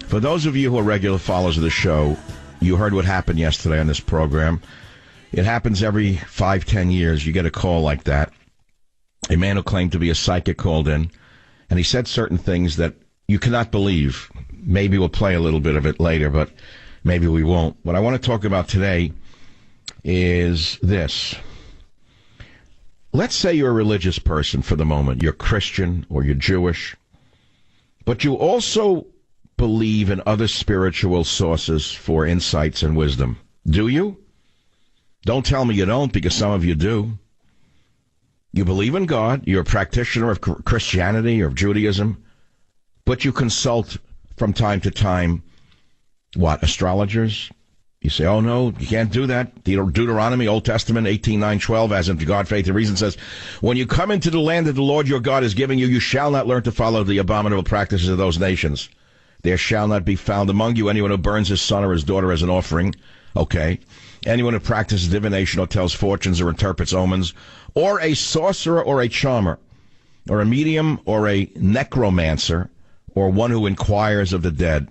For those of you who are regular followers of the show, you heard what happened yesterday on this program. It happens every 5-10 years. You get a call like that. A man who claimed to be a psychic called in, and he said certain things that you cannot believe. Maybe we'll play a little bit of it later, but maybe we won't. What I want to talk about today is this. Let's say you're a religious person for the moment. You're Christian or you're Jewish, but you also believe in other spiritual sources for insights and wisdom. Do you? Don't tell me you don't, because some of you do. You believe in God. You're a practitioner of Christianity or of Judaism, but you consult from time to time, what, astrologers? You say, oh, no, you can't do that. Deuteronomy, Old Testament, 18:9-12, as in God, faith, and reason says, when you come into the land that the Lord your God is giving you, you shall not learn to follow the abominable practices of those nations. There shall not be found among you anyone who burns his son or his daughter as an offering. Okay. Anyone who practices divination or tells fortunes or interprets omens, or a sorcerer or a charmer, or a medium or a necromancer, or one who inquires of the dead.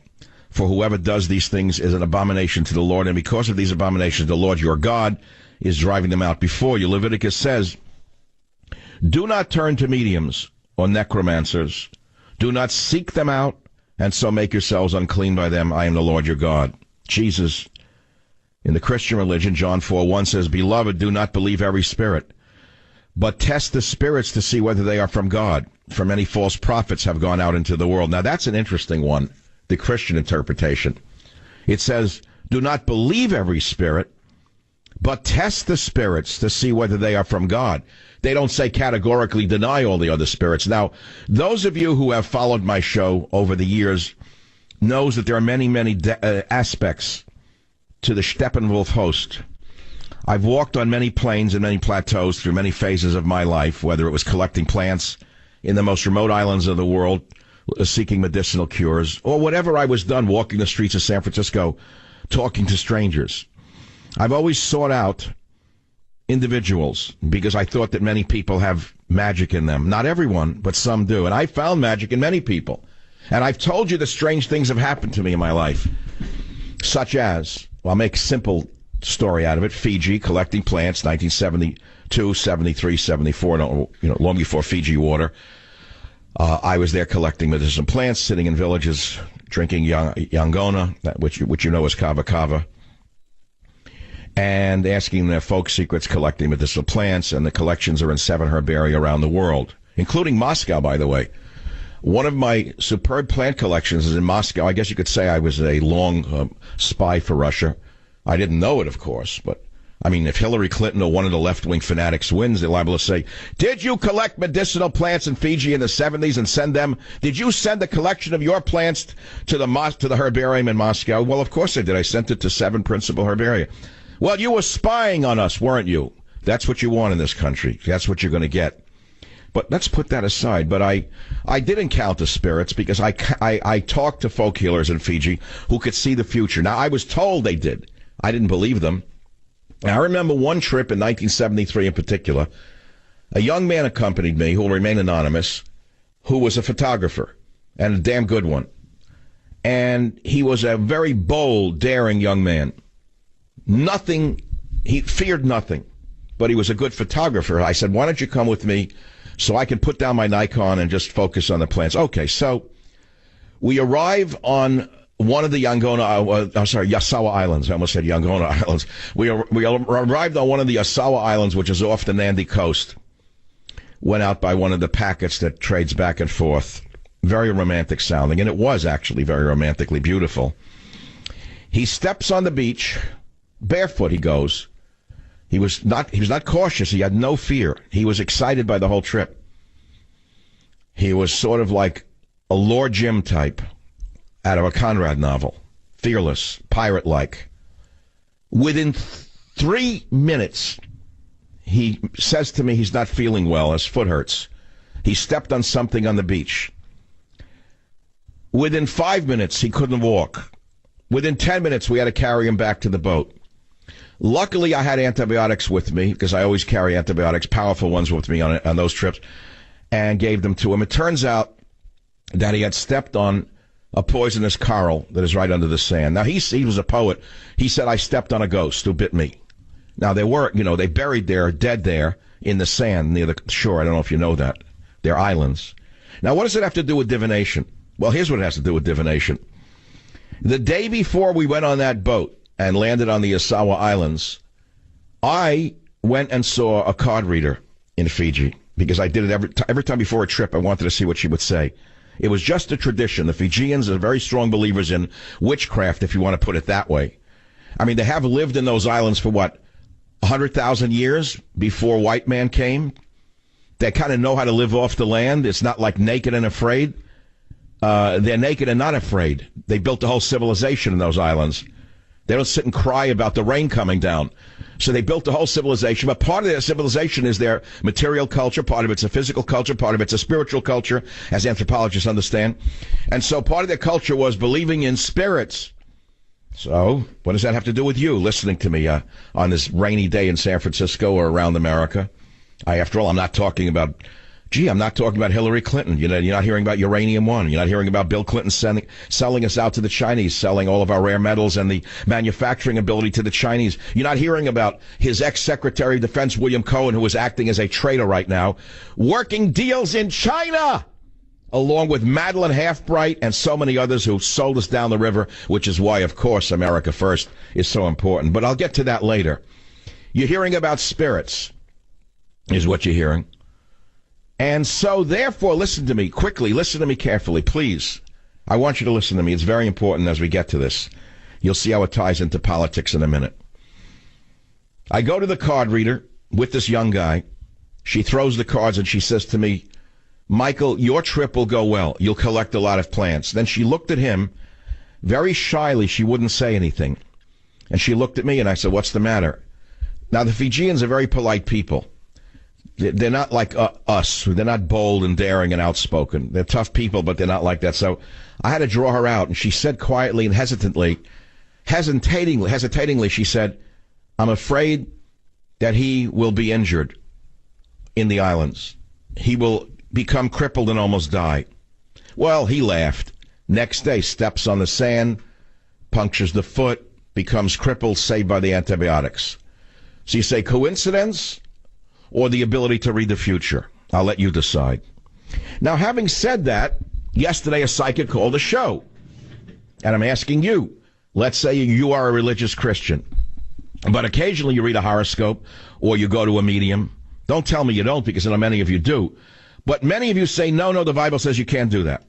For whoever does these things is an abomination to the Lord, and because of these abominations, the Lord your God is driving them out before you. Leviticus says, do not turn to mediums or necromancers. Do not seek them out, and so make yourselves unclean by them. I am the Lord your God. Jesus, in the Christian religion, John 4:1 says, Beloved, do not believe every spirit, but test the spirits to see whether they are from God. For many false prophets have gone out into the world. Now, that's an interesting one, the Christian interpretation. It says, do not believe every spirit, but test the spirits to see whether they are from God. They don't say categorically deny all the other spirits. Now, those of you who have followed my show over the years knows that there are many, many aspects to the Steppenwolf host. I've walked on many plains and many plateaus through many phases of my life, whether it was collecting plants in the most remote islands of the world, seeking medicinal cures, or whatever I was done walking the streets of San Francisco, talking to strangers. I've always sought out individuals because I thought that many people have magic in them. Not everyone, but some do. And I found magic in many people. And I've told you the strange things have happened to me in my life, such as, well, I'll make a simple story out of it. Fiji, collecting plants, 1972, 73, 74, long before Fiji water. I was there collecting medicinal plants, sitting in villages, drinking Yangona, which you know is Kava Kava, and asking their folk secrets, collecting medicinal plants, and the collections are in 7 herbaria around the world, including Moscow, by the way. One of my superb plant collections is in Moscow. I guess you could say I was a long spy for Russia. I didn't know it, of course, but I mean, if Hillary Clinton or one of the left-wing fanatics wins, they're liable to say, did you collect medicinal plants in Fiji in the 70s and send them? Did you send a collection of your plants to the herbarium in Moscow? Well, of course I did. I sent it to 7 principal herbaria. Well, you were spying on us, weren't you? That's what you want in this country. That's what you're going to get. But let's put that aside. But I did encounter spirits because I talked to folk healers in Fiji who could see the future. Now, I was told they did. I didn't believe them. Now, I remember one trip in 1973 in particular. A young man accompanied me, who will remain anonymous, who was a photographer, and a damn good one. And he was a very bold, daring young man. He feared nothing, but he was a good photographer. I said, why don't you come with me so I can put down my Nikon and just focus on the plants? Okay, so we arrive on one of the Yasawa Islands. I almost said Yangona Islands. We arrived on one of the Yasawa Islands, which is off the Nandi coast. Went out by one of the packets that trades back and forth. Very romantic sounding, and it was actually very romantically beautiful. He steps on the beach, barefoot he goes. He was not cautious. He had no fear. He was excited by the whole trip. He was sort of like a Lord Jim type out of a Conrad novel. Fearless, pirate-like. Within 3 minutes, he says to me he's not feeling well. His foot hurts. He stepped on something on the beach. Within 5 minutes, he couldn't walk. Within 10 minutes, we had to carry him back to the boat. Luckily, I had antibiotics with me, because I always carry antibiotics, powerful ones with me on those trips, and gave them to him. It turns out that he had stepped on a poisonous coral that is right under the sand. Now, he was a poet. He said, I stepped on a ghost who bit me. Now, they buried their dead there in the sand near the shore. I don't know if you know that. They're islands. Now, what does it have to do with divination? Well, here's what it has to do with divination. The day before we went on that boat and landed on the Asawa Islands, I went and saw a card reader in Fiji because I did it every time before a trip. I wanted to see what she would say. It was just a tradition. The Fijians are very strong believers in witchcraft, if you want to put it that way. I mean, they have lived in those islands for, 100,000 years before white man came? They kind of know how to live off the land. It's not like naked and afraid. They're naked and not afraid. They built the whole civilization in those islands. They don't sit and cry about the rain coming down. So they built the whole civilization, but part of their civilization is their material culture, part of it's a physical culture, part of it's a spiritual culture, as anthropologists understand. And so part of their culture was believing in spirits. So what does that have to do with you listening to me on this rainy day in San Francisco or around America? After all, I'm not talking about Hillary Clinton. You're not hearing about Uranium One. You're not hearing about Bill Clinton selling us out to the Chinese, selling all of our rare metals and the manufacturing ability to the Chinese. You're not hearing about his ex-Secretary of Defense, William Cohen, who is acting as a traitor right now, working deals in China, along with Madeline Halfbright and so many others who sold us down the river, which is why, of course, America First is so important. But I'll get to that later. You're hearing about spirits, is what you're hearing. And so, therefore, listen to me quickly. Listen to me carefully, please. I want you to listen to me. It's very important as we get to this. You'll see how it ties into politics in a minute. I go to the card reader with this young guy. She throws the cards and she says to me, Michael, your trip will go well. You'll collect a lot of plants. Then she looked at him very shyly. She wouldn't say anything. And she looked at me and I said, what's the matter? Now, the Fijians are very polite people. They're not like us. They're not bold and daring and outspoken. They're tough people, but they're not like that. So I had to draw her out, and she said quietly and hesitatingly, she said, I'm afraid that he will be injured in the islands. He will become crippled and almost die. Well, he laughed. Next day, steps on the sand, punctures the foot, becomes crippled, saved by the antibiotics. So you say coincidence or the ability to read the future? I'll let you decide. Now, having said that, yesterday a psychic called a show. And I'm asking you, let's say you are a religious Christian, but occasionally you read a horoscope or you go to a medium. Don't tell me you don't, because I know many of you do. But many of you say, no, the Bible says you can't do that.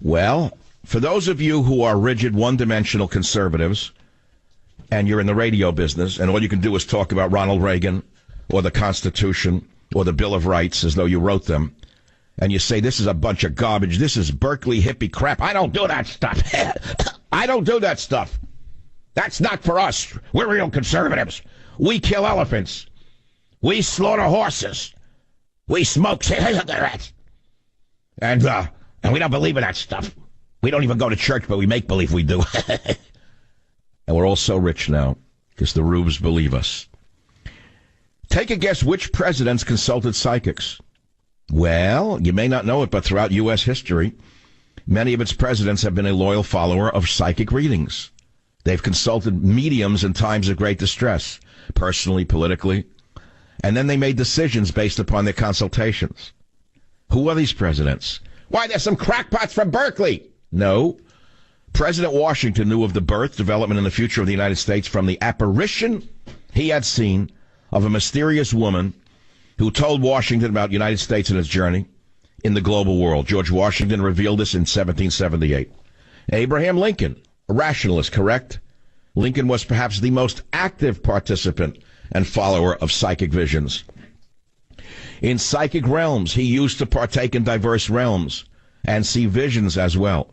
Well, for those of you who are rigid, one-dimensional conservatives, and you're in the radio business, and all you can do is talk about Ronald Reagan or the Constitution or the Bill of Rights as though you wrote them, and you say this is a bunch of garbage, this is Berkeley hippie crap, I don't do that stuff. I don't do that stuff. That's not for us. We're real conservatives. We kill elephants. We slaughter horses. We smoke cigarettes. And we don't believe in that stuff. We don't even go to church, but we make believe we do. And we're all so rich now because the rubes believe us. Take a guess which presidents consulted psychics. Well, you may not know it, but throughout U.S. history, many of its presidents have been a loyal follower of psychic readings. They've consulted mediums in times of great distress, personally, politically, and then they made decisions based upon their consultations. Who are these presidents? Why, they're some crackpots from Berkeley. No. President Washington knew of the birth, development, and the future of the United States from the apparition he had seen of a mysterious woman who told Washington about the United States and its journey in the global world. George Washington revealed this in 1778. Abraham Lincoln, a rationalist, correct? Lincoln was perhaps the most active participant and follower of psychic visions. In psychic realms, he used to partake in diverse realms and see visions as well.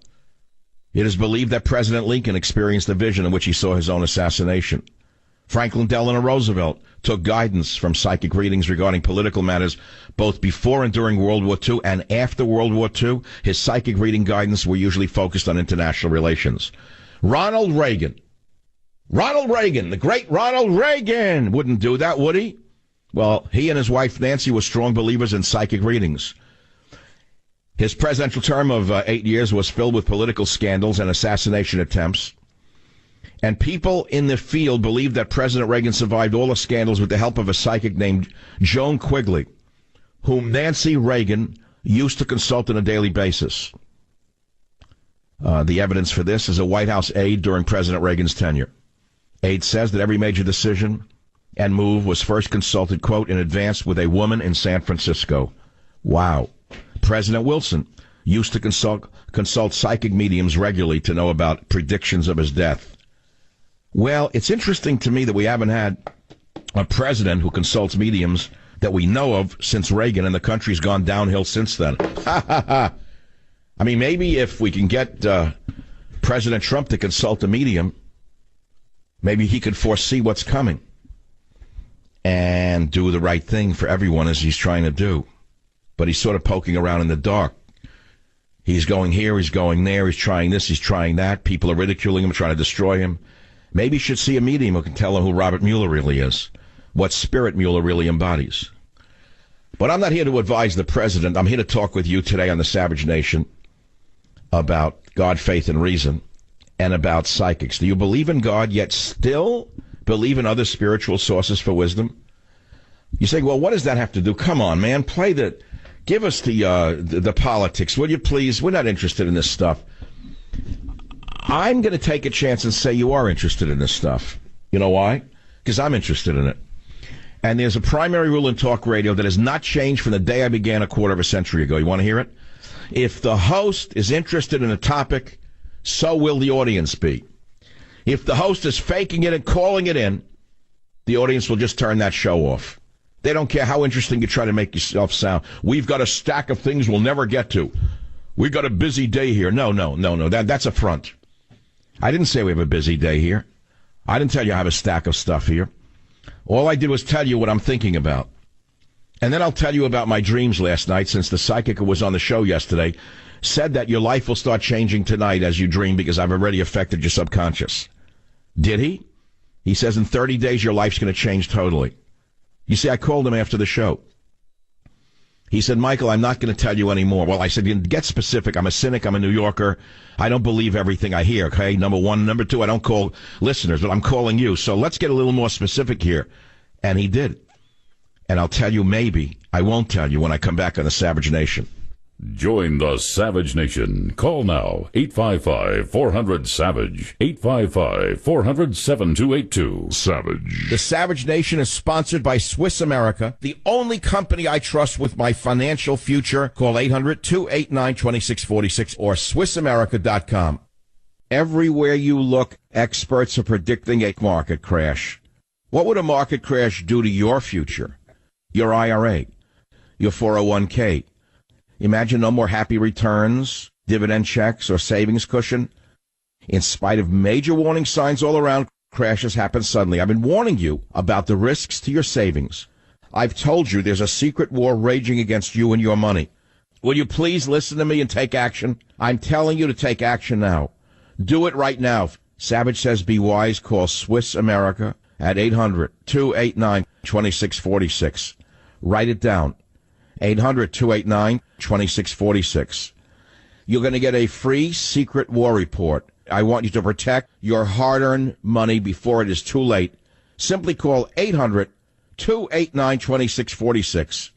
It is believed that President Lincoln experienced a vision in which he saw his own assassination. Franklin Delano Roosevelt took guidance from psychic readings regarding political matters both before and during World War II and after World War II. His psychic reading guidance were usually focused on international relations. Ronald Reagan, the great Ronald Reagan, wouldn't do that, would he? Well, he and his wife Nancy were strong believers in psychic readings. His presidential term of 8 years was filled with political scandals and assassination attempts. And people in the field believe that President Reagan survived all the scandals with the help of a psychic named Joan Quigley, whom Nancy Reagan used to consult on a daily basis. The evidence for this is a White House aide during President Reagan's tenure. Aide says that every major decision and move was first consulted, quote, in advance with a woman in San Francisco. Wow. President Wilson used to consult psychic mediums regularly to know about predictions of his death. Well, it's interesting to me that we haven't had a president who consults mediums that we know of since Reagan, and the country's gone downhill since then. I mean, maybe if we can get President Trump to consult a medium, maybe he could foresee what's coming and do the right thing for everyone as he's trying to do. But he's sort of poking around in the dark. He's going here, he's going there, he's trying this, he's trying that. People are ridiculing him, trying to destroy him. Maybe you should see a medium who can tell him who Robert Mueller really is, what spirit Mueller really embodies. But I'm not here to advise the president. I'm here to talk with you today on the Savage Nation about God, faith, and reason, and about psychics. Do you believe in God yet still believe in other spiritual sources for wisdom? You say, well, what does that have to do? Come on, man, give us the politics, will you please? We're not interested in this stuff. I'm going to take a chance and say you are interested in this stuff. You know why? Because I'm interested in it. And there's a primary rule in talk radio that has not changed from the day I began a quarter of a century ago. You want to hear it? If the host is interested in a topic, so will the audience be. If the host is faking it and calling it in, the audience will just turn that show off. They don't care how interesting you try to make yourself sound. We've got a stack of things we'll never get to. We've got a busy day here. No. That's a front. I didn't say we have a busy day here. I didn't tell you I have a stack of stuff here. All I did was tell you what I'm thinking about. And then I'll tell you about my dreams last night, since the psychic who was on the show yesterday said that your life will start changing tonight as you dream because I've already affected your subconscious. Did he? He says in 30 days your life's going to change totally. You see, I called him after the show. He said, Michael, I'm not going to tell you anymore. Well, I said, get specific. I'm a cynic. I'm a New Yorker. I don't believe everything I hear, okay? Number one. Number two, I don't call listeners, but I'm calling you. So let's get a little more specific here. And he did. And I'll tell you maybe. I won't tell you when I come back on the Savage Nation. Join the Savage Nation. Call now, 855-400-SAVAGE, 855-400-7282. Savage. The Savage Nation is sponsored by Swiss America, the only company I trust with my financial future. Call 800-289-2646 or SwissAmerica.com. Everywhere you look, experts are predicting a market crash. What would a market crash do to your future? Your IRA, your 401k. Imagine no more happy returns, dividend checks, or savings cushion. In spite of major warning signs all around, crashes happen suddenly. I've been warning you about the risks to your savings. I've told you there's a secret war raging against you and your money. Will you please listen to me and take action? I'm telling you to take action now. Do it right now. Savage says be wise. Call Swiss America at 800-289-2646. Write it down. 800-289-2646. You're going to get a free secret war report. I want you to protect your hard-earned money before it is too late. Simply call 800-289-2646.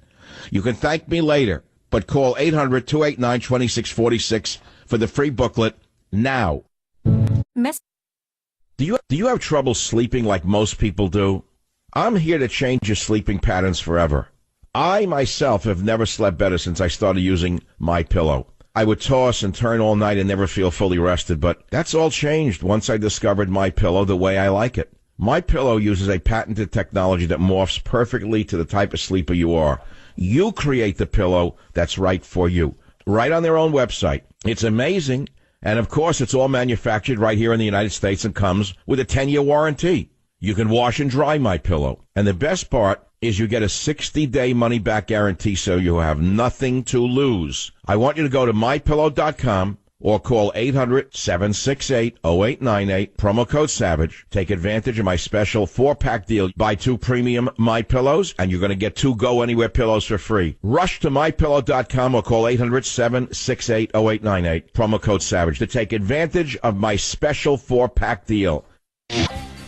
You can thank me later, but call 800-289-2646 for the free booklet now. Do you have trouble sleeping like most people do? I'm here to change your sleeping patterns forever. I, myself, have never slept better since I started using MyPillow. I would toss and turn all night and never feel fully rested, but that's all changed once I discovered MyPillow the way I like it. MyPillow uses a patented technology that morphs perfectly to the type of sleeper you are. You create the pillow that's right for you, right on their own website. It's amazing, and of course it's all manufactured right here in the United States and comes with a 10-year warranty. You can wash and dry MyPillow, and the best part is you get a 60-day money-back guarantee, so you have nothing to lose. I want you to go to MyPillow.com or call 800-768-0898, promo code SAVAGE. Take advantage of my special 4-pack deal. Buy 2 premium MyPillows, and you're going to get 2 Go Anywhere pillows for free. Rush to MyPillow.com or call 800-768-0898, promo code SAVAGE, to take advantage of my special 4-pack deal.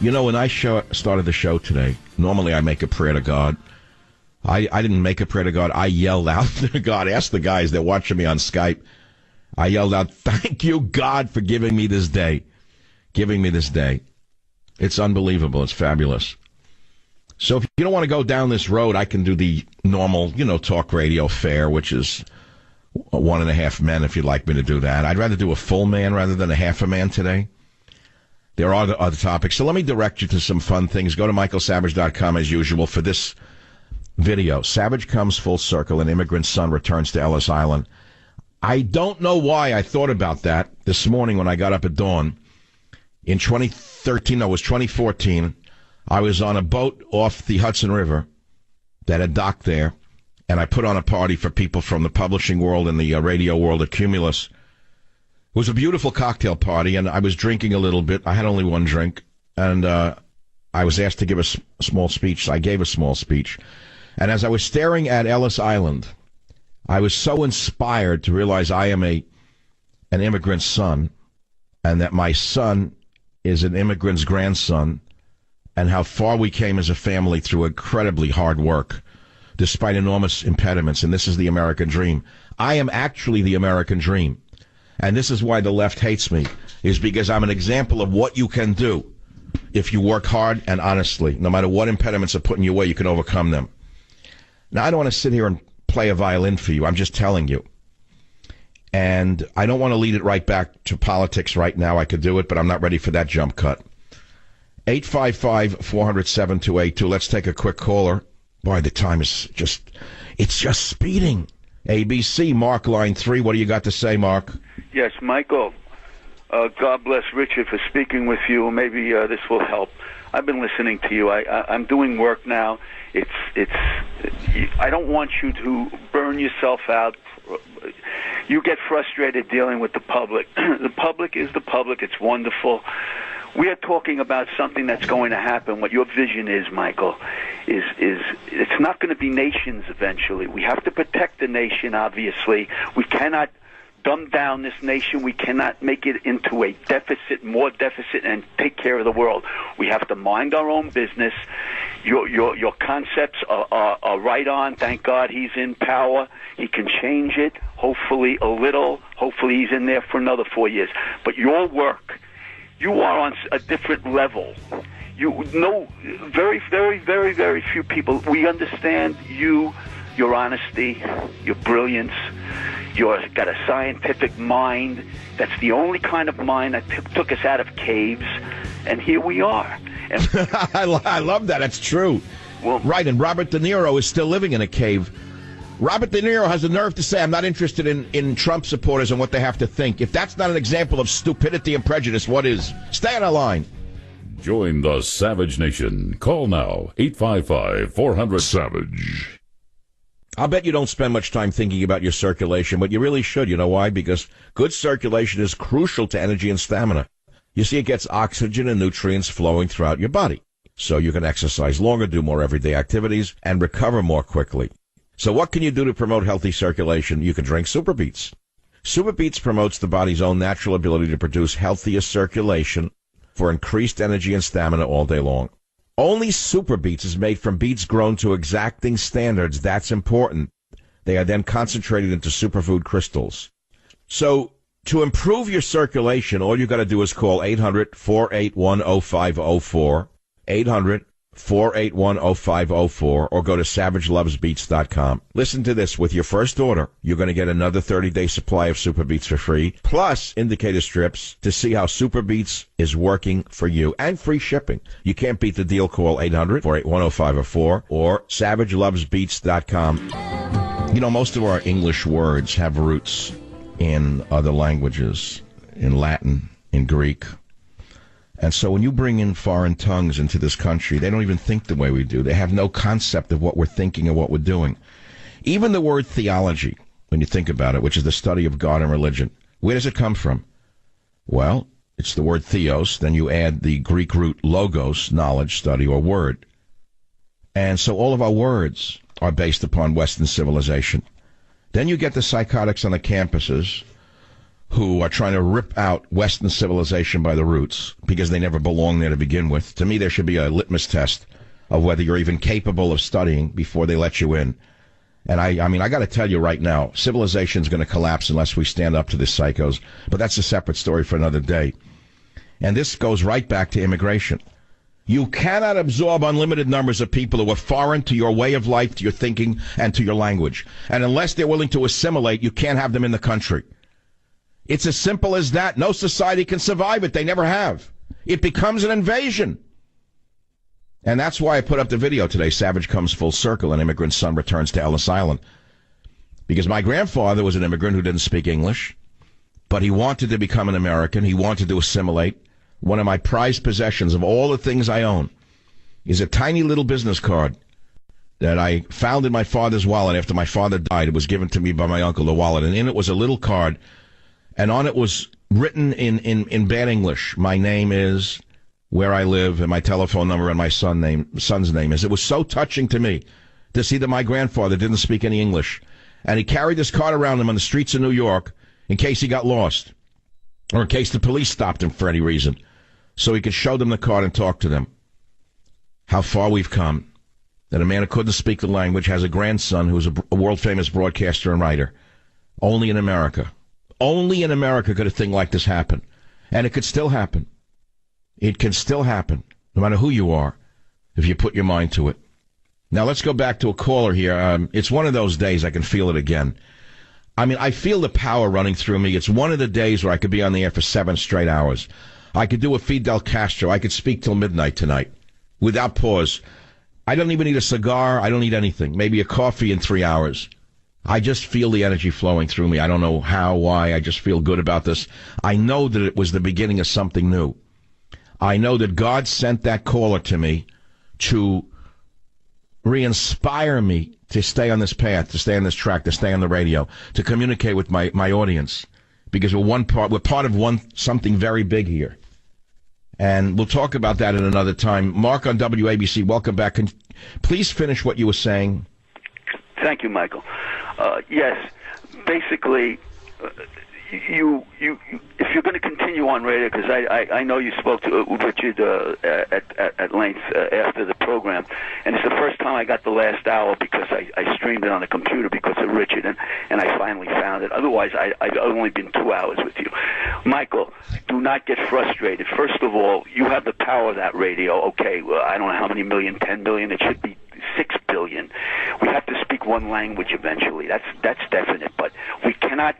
You know, when I started the show today, normally I make a prayer to God. I didn't make a prayer to God. I yelled out to God. Ask the guys that are watching me on Skype. I yelled out, "Thank you, God, for giving me this day." Giving me this day. It's unbelievable. It's fabulous. So if you don't want to go down this road, I can do the normal, talk radio fare, which is 1.5 men, if you'd like me to do that. I'd rather do a full man rather than a half a man today. There are other topics. So let me direct you to some fun things. Go to michaelsavage.com as usual for this video. Savage comes full circle. An immigrant son returns to Ellis Island. I don't know why I thought about that this morning when I got up at dawn. In 2014, I was on a boat off the Hudson River that had docked there, and I put on a party for people from the publishing world and the radio world at Cumulus. It was a beautiful cocktail party, and I was drinking a little bit. I had only one drink, and I was asked to give a small speech, so I gave a small speech. And as I was staring at Ellis Island, I was so inspired to realize I am an immigrant's son, and that my son is an immigrant's grandson, and how far we came as a family through incredibly hard work, despite enormous impediments. And this is the American dream. I am actually the American dream. And this is why the left hates me, is because I'm an example of what you can do if you work hard and honestly. No matter what impediments are put in your way, you can overcome them. Now, I don't want to sit here and play a violin for you. I'm just telling you. And I don't want to lead it right back to politics right now. I could do it, but I'm not ready for that jump cut. 855-400-7282. Let's take a quick caller. Boy, the time is just speeding. ABC, Mark, line 3. What do you got to say, Mark? Yes, Michael. God bless Richard for speaking with you. Maybe this will help. I've been listening to you. I'm doing work now. I don't want you to burn yourself out. You get frustrated dealing with the public. The public is the public. It's wonderful. We are talking about something that's going to happen. What your vision is, Michael, is it's not going to be nations eventually. We have to protect the nation, obviously. We cannot dumb down this nation. We cannot make it into a more deficit, and take care of the world. We have to mind our own business. Your concepts are right on. Thank God he's in power. He can change it, hopefully a little. Hopefully he's in there for another 4 years. But your work, you are on a different level. You know, very, very, very, very few people. We understand you, your honesty, your brilliance. You've got a scientific mind. That's the only kind of mind that took us out of caves, and here we are. And I love that. That's true. Well, right, and Robert De Niro is still living in a cave. Robert De Niro has the nerve to say, I'm not interested in Trump supporters and what they have to think. If that's not an example of stupidity and prejudice, what is? Stay on the line. Join the Savage Nation. Call now, 855-400-SAVAGE. I'll bet you don't spend much time thinking about your circulation, but you really should. You know why? Because good circulation is crucial to energy and stamina. You see, it gets oxygen and nutrients flowing throughout your body, so you can exercise longer, do more everyday activities, and recover more quickly. So what can you do to promote healthy circulation? You can drink Super Beets. Super Beets promotes the body's own natural ability to produce healthier circulation for increased energy and stamina all day long. Only Super Beets is made from beets grown to exacting standards. That's important. They are then concentrated into superfood crystals. So to improve your circulation, all you got to do is call 800-481-0504, 800-481-0504, or go to SavageLovesBeets.com. Listen to this. With your first order, you're going to get another 30-day supply of Super Beets for free, plus indicator strips to see how Super Beets is working for you, and free shipping. You can't beat the deal. Call 800-481-0504 or SavageLovesBeets.com. You know, most of our English words have roots in other languages, in Latin, in Greek. And so when you bring in foreign tongues into this country, they don't even think the way we do. They have no concept of what we're thinking or what we're doing. Even the word theology, when you think about it, which is the study of God and religion, Where does it come from? Well, it's the word theos. Then you add the Greek root logos, knowledge, study, or word. And so all of our words are based upon Western civilization. Then you get the psychotics on the campuses who are trying to rip out Western civilization by the roots because they never belonged there to begin with. To me, there should be a litmus test of whether you're even capable of studying before they let you in. And I mean, I got to tell you right now, civilization is going to collapse unless we stand up to the psychos. But that's a separate story for another day. And this goes right back to immigration. You cannot absorb unlimited numbers of people who are foreign to your way of life, to your thinking, and to your language. And unless they're willing to assimilate, you can't have them in the country. It's as simple as that. No society can survive it. They never have. It becomes an invasion. And that's why I put up the video today, Savage Comes Full Circle, an immigrant's son returns to Ellis Island. Because my grandfather was an immigrant who didn't speak English, but he wanted to become an American. He wanted to assimilate. One of my prized possessions of all the things I own is a tiny little business card that I found in my father's wallet after my father died. It was given to me by my uncle, the wallet, and in it was a little card, and on it was written in bad English, my name is, where I live, and my telephone number, and my son's name is. It was so touching to me to see that my grandfather didn't speak any English, and he carried this card around him on the streets of New York in case he got lost, or in case the police stopped him for any reason, so he could show them the card and talk to them. How far we've come, that a man who couldn't speak the language has a grandson who's a world-famous broadcaster and writer. Only in America. Only in America could a thing like this happen. And it could still happen. It can still happen, no matter who you are, if you put your mind to it. Now, let's go back to a caller here. It's one of those days I can feel it again. I mean, I feel the power running through me. It's one of the days where I could be on the air for 7 straight hours. I could do a Fidel Castro. I could speak till midnight tonight without pause. I don't even need a cigar. I don't need anything. Maybe a coffee in 3 hours. I just feel the energy flowing through me. I don't know how, why. I just feel good about this. I know that it was the beginning of something new. I know that God sent that caller to me to re-inspire me to stay on this path, to stay on this track, to stay on the radio, to communicate with my audience, because we're part of something very big here. And we'll talk about that in another time. Mark on WABC, welcome back. Can please finish what you were saying? Thank you, Michael. Yes, basically, if you're going to continue on radio, because I know you spoke to Richard at length after the program, and it's the first time I got the last hour because I streamed it on the computer because of Richard, and I finally found it. Otherwise, I've only been 2 hours with you. Michael, do not get frustrated. First of all, you have the power of that radio. Okay, well, I don't know how many million, 10 million, it should be 6 billion. We have to speak one language eventually. That's definite, but we cannot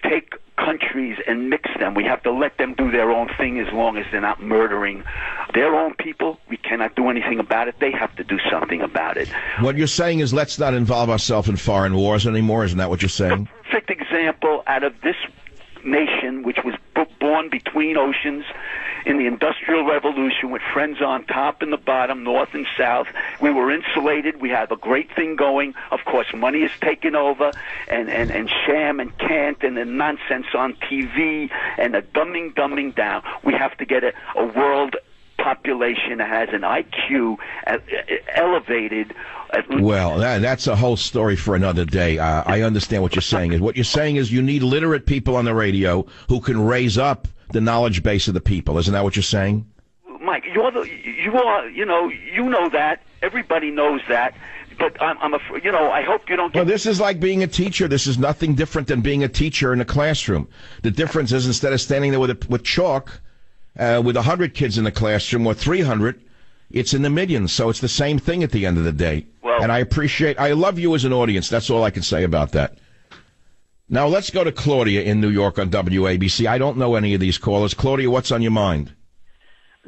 take countries and mix them. We have to let them do their own thing as long as they're not murdering their own people. We cannot do anything about it. They have to do something about it. What you're saying is let's not involve ourselves in foreign wars anymore. Isn't that what you're saying? A perfect example out of this nation, which was born between oceans in the Industrial Revolution with friends on top and the bottom, north and south. We were insulated. We have a great thing going. Of course, money is taken over, and sham and cant and the nonsense on TV and the dumbing down. We have to get a world population that has an IQ elevated. Well, that's a whole story for another day. I understand what you're saying. What you're saying is you need literate people on the radio who can raise up the knowledge base of the people. Isn't that what you're saying? Mike, you know that. Everybody knows that. But I hope you don't get... Well, this is like being a teacher. This is nothing different than being a teacher in a classroom. The difference is instead of standing there with chalk, with 100 kids in the classroom or 300, it's in the millions. So it's the same thing at the end of the day. Well, and I love you as an audience. That's all I can say about that. Now let's go to Claudia in New York on WABC. I don't know any of these callers. Claudia, what's on your mind?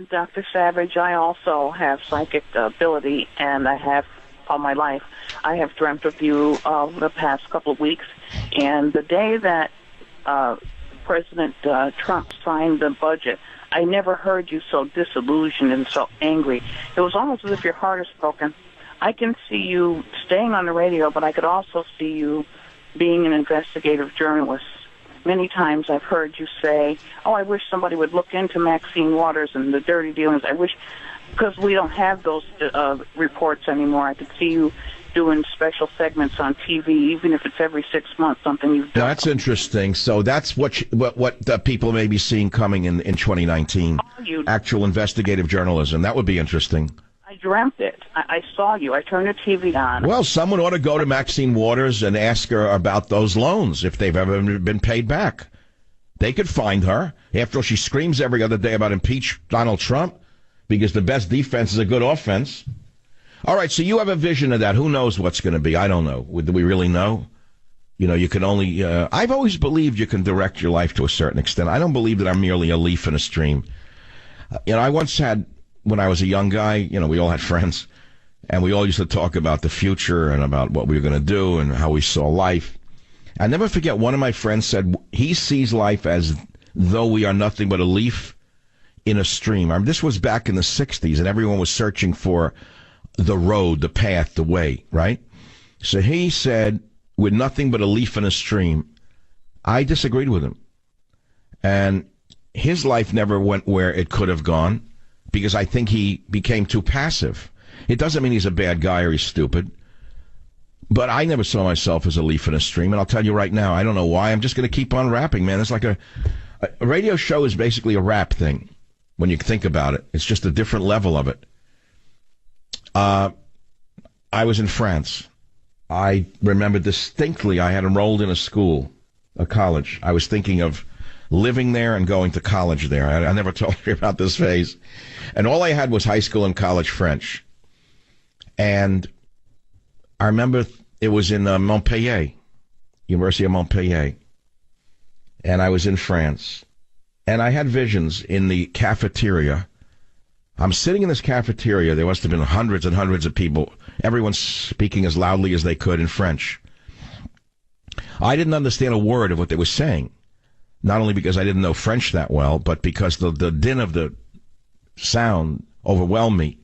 Dr. Savage, I also have psychic ability, and I have all my life. I have dreamt of you the past couple of weeks, and the day that President Trump signed the budget, I never heard you so disillusioned and so angry. It was almost as if your heart is broken. I can see you staying on the radio, but I could also see you being an investigative journalist, many times I've heard you say, "Oh, I wish somebody would look into Maxine Waters and the dirty dealings. I wish," because we don't have those reports anymore. I could see you doing special segments on TV, even if it's every 6 months, something you've done. That's interesting. So that's what people may be seeing coming in 2019. Actual investigative journalism. That would be interesting. I dreamt it. I saw you. I turned the TV on. Well, someone ought to go to Maxine Waters and ask her about those loans, if they've ever been paid back. They could find her. After all, she screams every other day about impeach Donald Trump because the best defense is a good offense. All right, so you have a vision of that. Who knows what's going to be? I don't know. Do we really know? You know, you can only... I've always believed you can direct your life to a certain extent. I don't believe that I'm merely a leaf in a stream. I once had... When I was a young guy, we all had friends, and we all used to talk about the future and about what we were going to do and how we saw life. I never forget, one of my friends said he sees life as though we are nothing but a leaf in a stream. This was back in the 60s, and everyone was searching for the road, the path, the way, right? So he said, we're nothing but a leaf in a stream. I disagreed with him. And his life never went where it could have gone, because I think he became too passive. It doesn't mean he's a bad guy or he's stupid. But I never saw myself as a leaf in a stream, and I'll tell you right now, I don't know why. I'm just going to keep on rapping, man. It's like a radio show is basically a rap thing when you think about it. It's just a different level of it. I was in France. I remember distinctly I had enrolled in a college. I was thinking of living there and going to college there. I never told you about this phase. And all I had was high school and college French. And I remember it was in Montpellier, University of Montpellier. And I was in France. And I had visions in the cafeteria. I'm sitting in this cafeteria. There must have been hundreds and hundreds of people. Everyone speaking as loudly as they could in French. I didn't understand a word of what they were saying. Not only because I didn't know French that well, but because the din of the sound overwhelmed me.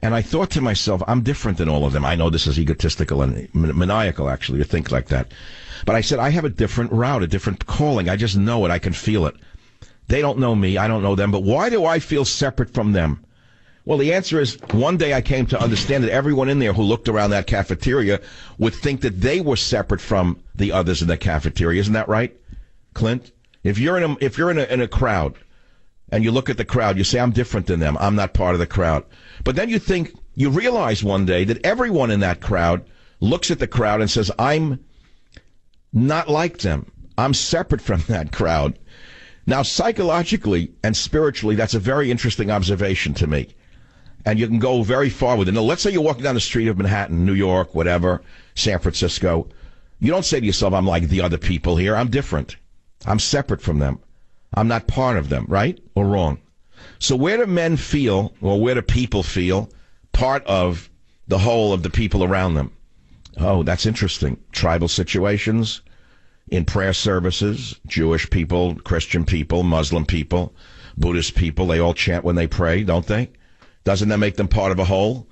And I thought to myself, I'm different than all of them. I know this is egotistical and maniacal, actually, to think like that. But I said, I have a different route, a different calling. I just know it. I can feel it. They don't know me. I don't know them. But why do I feel separate from them? Well, the answer is, one day I came to understand that everyone in there who looked around that cafeteria would think that they were separate from the others in the cafeteria. Isn't that right, Clint? If you're in a crowd and you look at the crowd, you say, I'm different than them. I'm not part of the crowd. But then you realize one day that everyone in that crowd looks at the crowd and says, I'm not like them. I'm separate from that crowd. Now, psychologically and spiritually, that's a very interesting observation to me. And you can go very far with it. Now, let's say you're walking down the street of Manhattan, New York, whatever, San Francisco. You don't say to yourself, I'm like the other people here. I'm different. I'm separate from them. I'm not part of them, right or wrong? So where do men feel, or where do people feel, part of the whole of the people around them? Oh, that's interesting. Tribal situations, in prayer services, Jewish people, Christian people, Muslim people, Buddhist people, they all chant when they pray, don't they? Doesn't that make them part of a whole?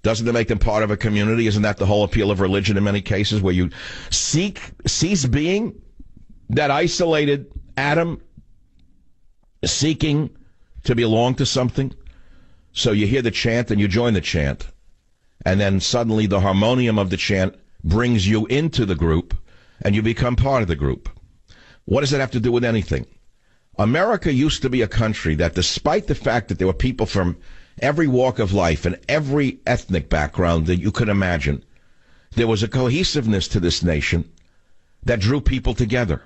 Doesn't that make them part of a community? Isn't that the whole appeal of religion in many cases, where you cease being that isolated atom seeking to belong to something? So you hear the chant and you join the chant. And then suddenly the harmonium of the chant brings you into the group and you become part of the group. What does that have to do with anything? America used to be a country that, despite the fact that there were people from every walk of life and every ethnic background that you could imagine, there was a cohesiveness to this nation that drew people together.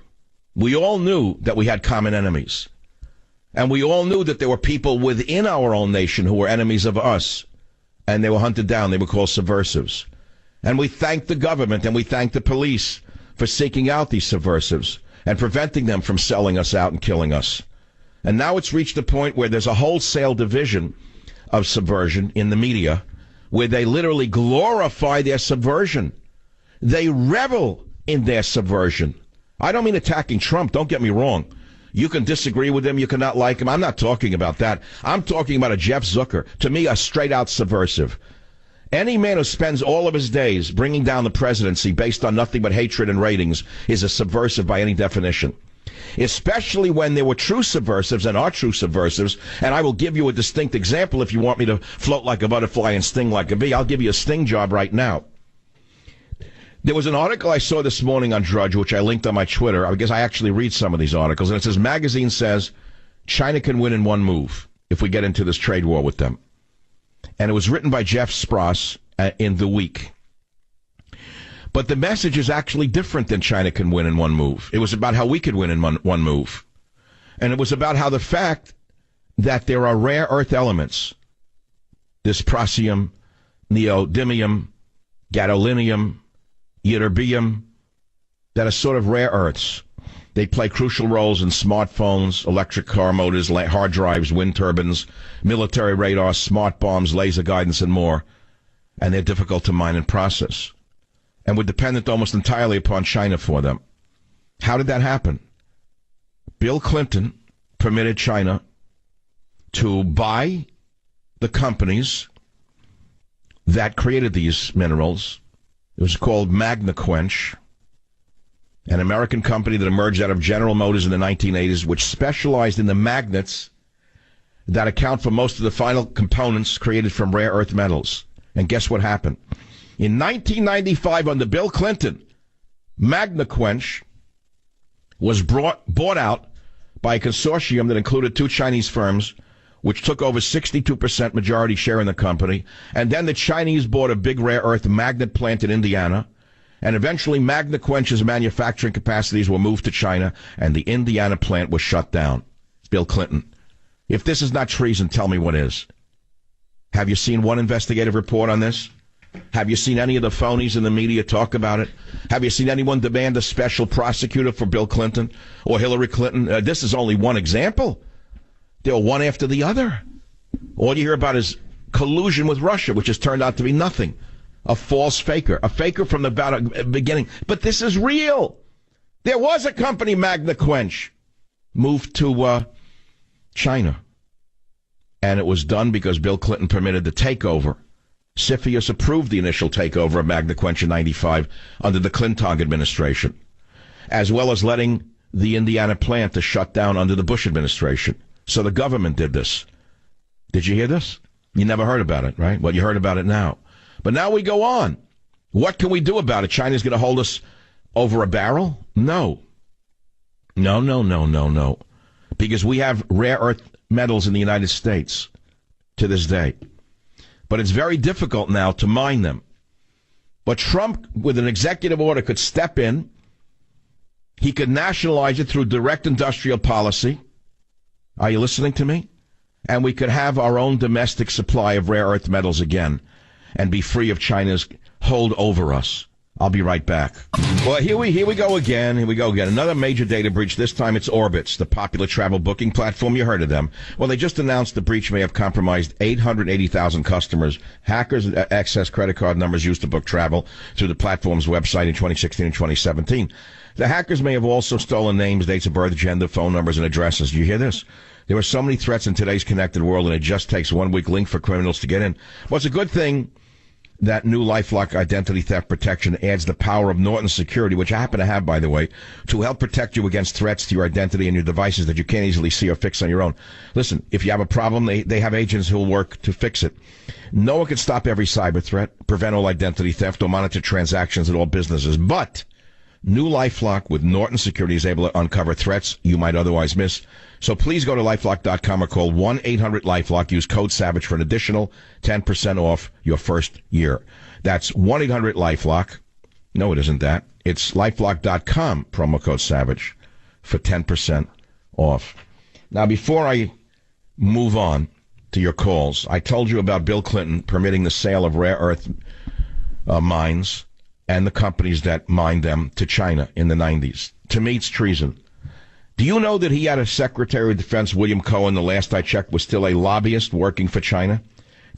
We all knew that we had common enemies. And we all knew that there were people within our own nation who were enemies of us. And they were hunted down. They were called subversives. And we thanked the government and we thanked the police for seeking out these subversives and preventing them from selling us out and killing us. And now it's reached a point where there's a wholesale division of subversion in the media, where they literally glorify their subversion. They revel in their subversion. I don't mean attacking Trump, don't get me wrong. You can disagree with him, you cannot like him. I'm not talking about that. I'm talking about a Jeff Zucker, to me, a straight-out subversive. Any man who spends all of his days bringing down the presidency based on nothing but hatred and ratings is a subversive by any definition. Especially when there were true subversives and are true subversives, and I will give you a distinct example if you want me to float like a butterfly and sting like a bee. I'll give you a sting job right now. There was an article I saw this morning on Drudge, which I linked on my Twitter. I guess I actually read some of these articles, and it says, magazine says China can win in one move if we get into this trade war with them. And it was written by Jeff Spross in The Week. But the message is actually different than China can win in one move. It was about how we could win in one move. And it was about how the fact that there are rare earth elements, dysprosium, neodymium, gadolinium, ytterbium, that are sort of rare earths. They play crucial roles in smartphones, electric car motors, hard drives, wind turbines, military radar, smart bombs, laser guidance, and more. And they're difficult to mine and process. And we're dependent almost entirely upon China for them. How did that happen? Bill Clinton permitted China to buy the companies that created these minerals. It was called MagnaQuench, an American company that emerged out of General Motors in the 1980s, which specialized in the magnets that account for most of the final components created from rare earth metals. And guess what happened? In 1995, under Bill Clinton, MagnaQuench was bought out by a consortium that included two Chinese firms, which took over 62% majority share in the company. And then the Chinese bought a big rare earth magnet plant in Indiana. And eventually MagnaQuench's manufacturing capacities were moved to China, and the Indiana plant was shut down. Bill Clinton. If this is not treason, tell me what is. Have you seen one investigative report on this? Have you seen any of the phonies in the media talk about it? Have you seen anyone demand a special prosecutor for Bill Clinton or Hillary Clinton? This is only one example. They're one after the other. All you hear about is collusion with Russia, which has turned out to be nothing. A false faker. A faker from the beginning. But this is real. There was a company, MagnaQuench, moved to China. And it was done because Bill Clinton permitted the takeover. CFIUS approved the initial takeover of MagnaQuench in 95 under the Clinton administration, as well as letting the Indiana plant to shut down under the Bush administration. So the government did this. Did you hear this? You never heard about it, right? Well, you heard about it now. But now we go on. What can we do about it? China's going to hold us over a barrel? No. No. Because we have rare earth metals in the United States to this day. But it's very difficult now to mine them. But Trump, with an executive order, could step in. He could nationalize it through direct industrial policy. Are you listening to me? And we could have our own domestic supply of rare earth metals again and be free of China's hold over us. I'll be right back. Well, here we go again. Another major data breach. This time it's Orbitz, the popular travel booking platform. You heard of them. Well, they just announced the breach may have compromised 880,000 customers. Hackers access credit card numbers used to book travel through the platform's website in 2016 and 2017. The hackers may have also stolen names, dates of birth, gender, phone numbers, and addresses. Do you hear this? There are so many threats in today's connected world, and it just takes one weak link for criminals to get in. Well, it's a good thing that new LifeLock identity theft protection adds the power of Norton Security, which I happen to have, by the way, to help protect you against threats to your identity and your devices that you can't easily see or fix on your own. Listen, if you have a problem, they have agents who will work to fix it. No one can stop every cyber threat, prevent all identity theft, or monitor transactions at all businesses. But new LifeLock with Norton Security is able to uncover threats you might otherwise miss. So please go to LifeLock.com or call 1-800-LifeLock. Use code SAVAGE for an additional 10% off your first year. That's 1-800-LifeLock. No, it isn't that. It's LifeLock.com, promo code SAVAGE, for 10% off. Now, before I move on to your calls, I told you about Bill Clinton permitting the sale of rare earth mines and the companies that mined them to China in the 90s. To me, it's treason. Do you know that he had a Secretary of Defense, William Cohen, the last I checked, was still a lobbyist working for China?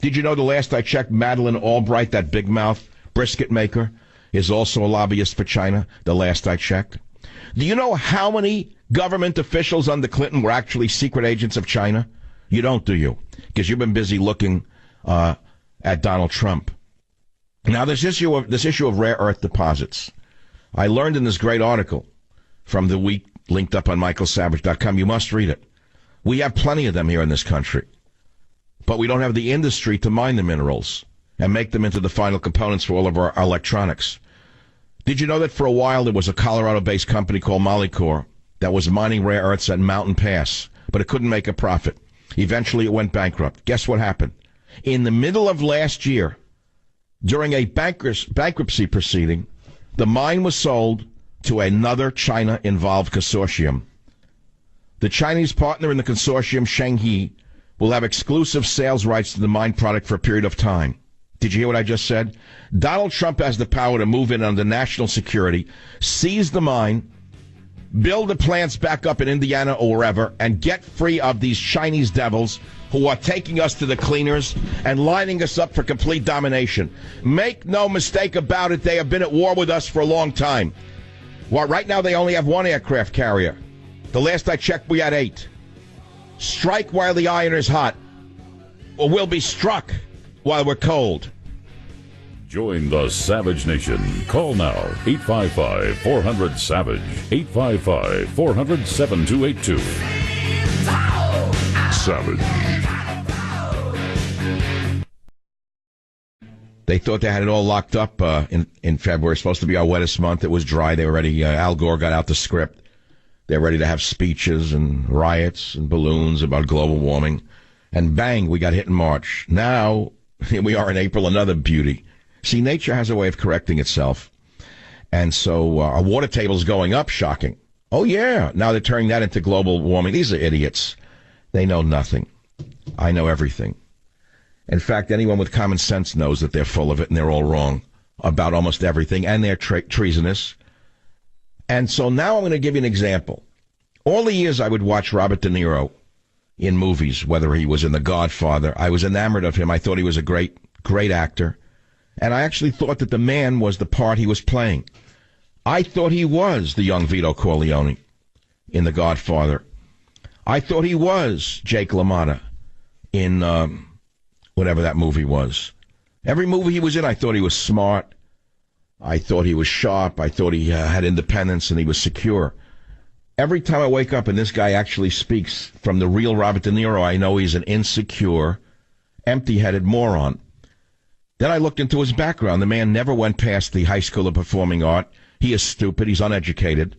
Did you know the last I checked, Madeleine Albright, that big mouth brisket maker, is also a lobbyist for China, the last I checked? Do you know how many government officials under Clinton were actually secret agents of China? You don't, do you? Because you've been busy looking at Donald Trump. Now, this issue of rare earth deposits, I learned in this great article from The Week, linked up on michaelsavage.com. You must read it. We have plenty of them here in this country, but we don't have the industry to mine the minerals and make them into the final components for all of our electronics. Did you know that for a while there was a Colorado-based company called Molycorp that was mining rare earths at Mountain Pass, but it couldn't make a profit? Eventually it went bankrupt. Guess what happened? In the middle of last year, during a bankruptcy proceeding, the mine was sold to another China-involved consortium. The Chinese partner in the consortium, Shenghe, will have exclusive sales rights to the mine product for a period of time. Did you hear what I just said? Donald Trump has the power to move in under national security, seize the mine, build the plants back up in Indiana or wherever, and get free of these Chinese devils who are taking us to the cleaners and lining us up for complete domination. Make no mistake about it, they have been at war with us for a long time. Well, right now they only have one aircraft carrier. The last I checked, we had 8. Strike while the iron is hot, or we'll be struck while we're cold. Join the Savage Nation. Call now, 855-400-SAVAGE, 855-400-7282. Savage. They thought they had it all locked up in February. It's supposed to be our wettest month. It was dry. They were ready. Al Gore got out the script. They're ready to have speeches and riots and balloons about global warming. And bang, we got hit in March. Now, here we are in April, another beauty. See, nature has a way of correcting itself. And so our water table's going up, shocking. Oh, yeah, now they're turning that into global warming. These are idiots. They know nothing. I know everything. In fact, anyone with common sense knows that they're full of it and they're all wrong about almost everything, and they're treasonous. And so now I'm going to give you an example. All the years I would watch Robert De Niro in movies, whether he was in The Godfather, I was enamored of him. I thought he was a great, great actor. And I actually thought that the man was the part he was playing. I thought he was the young Vito Corleone in The Godfather. I thought he was Jake LaMotta in whatever that movie was. Every movie he was in, I thought he was smart. I thought he was sharp. I thought he had independence and he was secure. Every time I wake up and this guy actually speaks from the real Robert De Niro, I know he's an insecure, empty-headed moron. Then I looked into his background. The man never went past the High School of Performing Art. He is stupid. He's uneducated.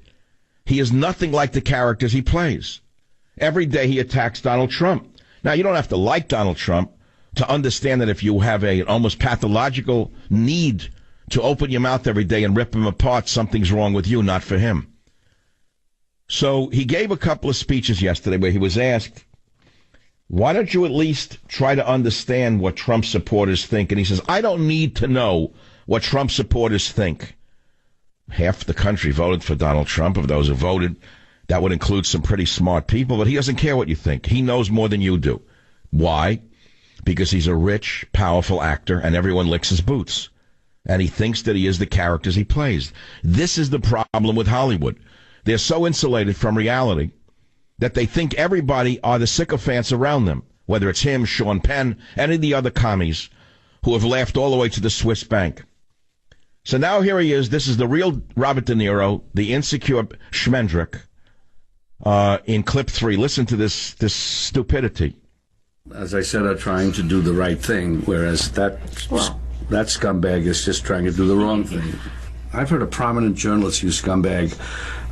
He is nothing like the characters he plays. Every day he attacks Donald Trump. Now, you don't have to like Donald Trump to understand that if you have an almost pathological need to open your mouth every day and rip him apart, something's wrong with you, not for him. So he gave a couple of speeches yesterday where he was asked, why don't you at least try to understand what Trump supporters think? And he says, I don't need to know what Trump supporters think. Half the country voted for Donald Trump. Of those who voted, that would include some pretty smart people, but he doesn't care what you think. He knows more than you do. Why? Because he's a rich, powerful actor, and everyone licks his boots. And he thinks that he is the characters he plays. This is the problem with Hollywood. They're so insulated from reality that they think everybody are the sycophants around them, whether it's him, Sean Penn, any of the other commies who have laughed all the way to the Swiss bank. So now here he is. This is the real Robert De Niro, the insecure Schmendrick, in clip 3. Listen to this stupidity. As I said, are trying to do the right thing, whereas that scumbag is just trying to do the wrong thing. I've heard a prominent journalist use scumbag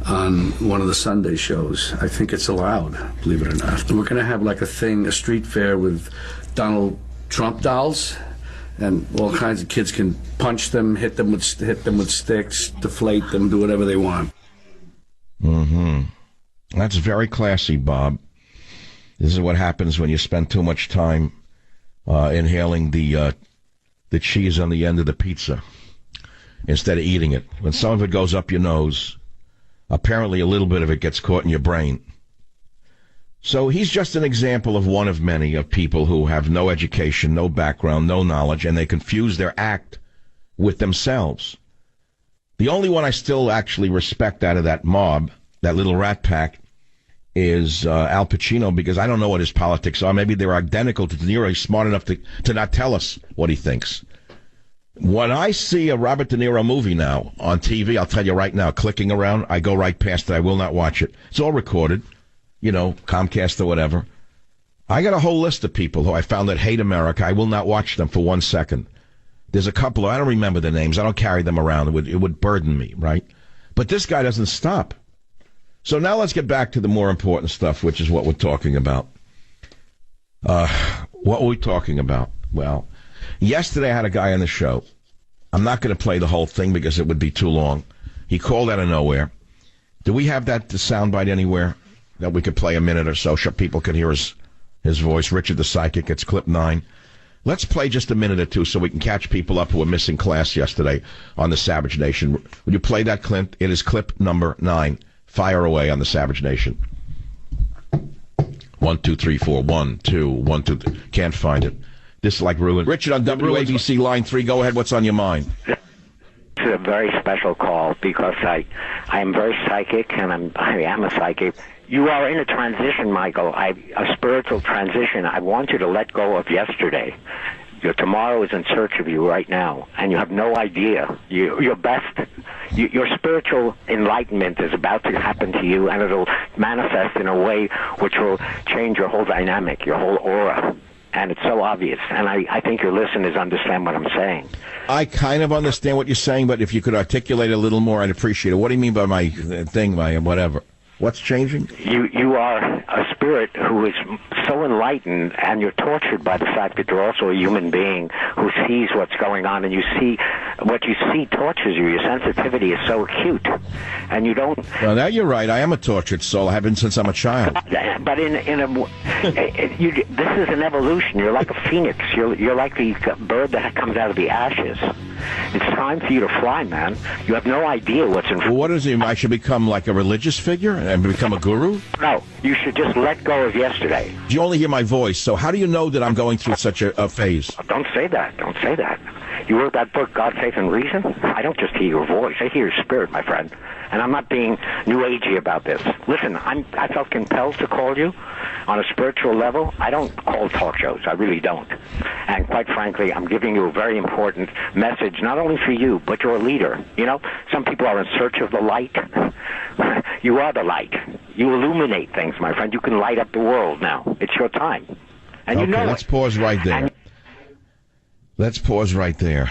on one of the Sunday shows. I think it's allowed, believe it or not. We're going to have like a street fair with Donald Trump dolls, and all kinds of kids can punch them, hit them with sticks, deflate them, do whatever they want. Mm-hmm. That's very classy, Bob. This is what happens when you spend too much time inhaling the cheese on the end of the pizza instead of eating it. When some of it goes up your nose, apparently a little bit of it gets caught in your brain. So he's just an example of one of many of people who have no education, no background, no knowledge, and they confuse their act with themselves. The only one I still actually respect out of that mob, that little rat pack, is Al Pacino, because I don't know what his politics are. Maybe they're identical to De Niro. He's smart enough to not tell us what he thinks. When I see a Robert De Niro movie now on TV, I'll tell you right now, clicking around, I go right past it. I will not watch it. It's all recorded, Comcast or whatever. I got a whole list of people who I found that hate America. I will not watch them for 1 second. There's a couple, I don't remember the names. I don't carry them around. It would burden me, right? But this guy doesn't stop. So now let's get back to the more important stuff, which is what we're talking about. What were we talking about? Well, yesterday I had a guy on the show. I'm not going to play the whole thing because it would be too long. He called out of nowhere. Do we have that soundbite anywhere that we could play a minute or so people could hear his voice? Richard the Psychic, it's clip 9. Let's play just a minute or two so we can catch people up who were missing class yesterday on the Savage Nation. Would you play that, Clint? It is clip number 9. Fire away on the Savage Nation. 1, 2, 3, 4. 1, 2, 1, 2. Can't find it. This is like ruined. Richard on WABC line 3. Go ahead. What's on your mind? It's a very special call because I am very psychic and I am a psychic. You are in a transition, Michael. A spiritual transition. I want you to let go of yesterday. Your tomorrow is in search of you right now, and you have no idea. Your spiritual enlightenment is about to happen to you, and it'll manifest in a way which will change your whole dynamic, your whole aura. And it's so obvious, and I think your listeners understand what I'm saying. I kind of understand what you're saying, but if you could articulate a little more, I'd appreciate it. What do you mean by my thing, my whatever? What's changing? You are a spirit who is so enlightened, and you're tortured by the fact that you're also a human being who sees what's going on, and you see what you see tortures you. Your sensitivity is so acute, and you don't. Well, now you're right. I am a tortured soul. I have been since I'm a child. But this is an evolution. You're like a phoenix. You're like the bird that comes out of the ashes. It's time for you to fly, man. You have no idea what's in front. Well, what does it mean? I should become like a religious figure and become a guru? No, you should just let go of yesterday. You only hear my voice, so how do you know that I'm going through such a phase? Don't say that. Don't say that. You wrote that book, God, Faith, and Reason? I don't just hear your voice. I hear your spirit, my friend. And I'm not being new agey about this. Listen, I felt compelled to call you on a spiritual level. I don't call talk shows. I really don't. And quite frankly, I'm giving you a very important message, not only for you, but you're a leader. Some people are in search of the light. You are the light. You illuminate things, my friend. You can light up the world now. It's your time. And okay, let's pause right there. Let's pause right there.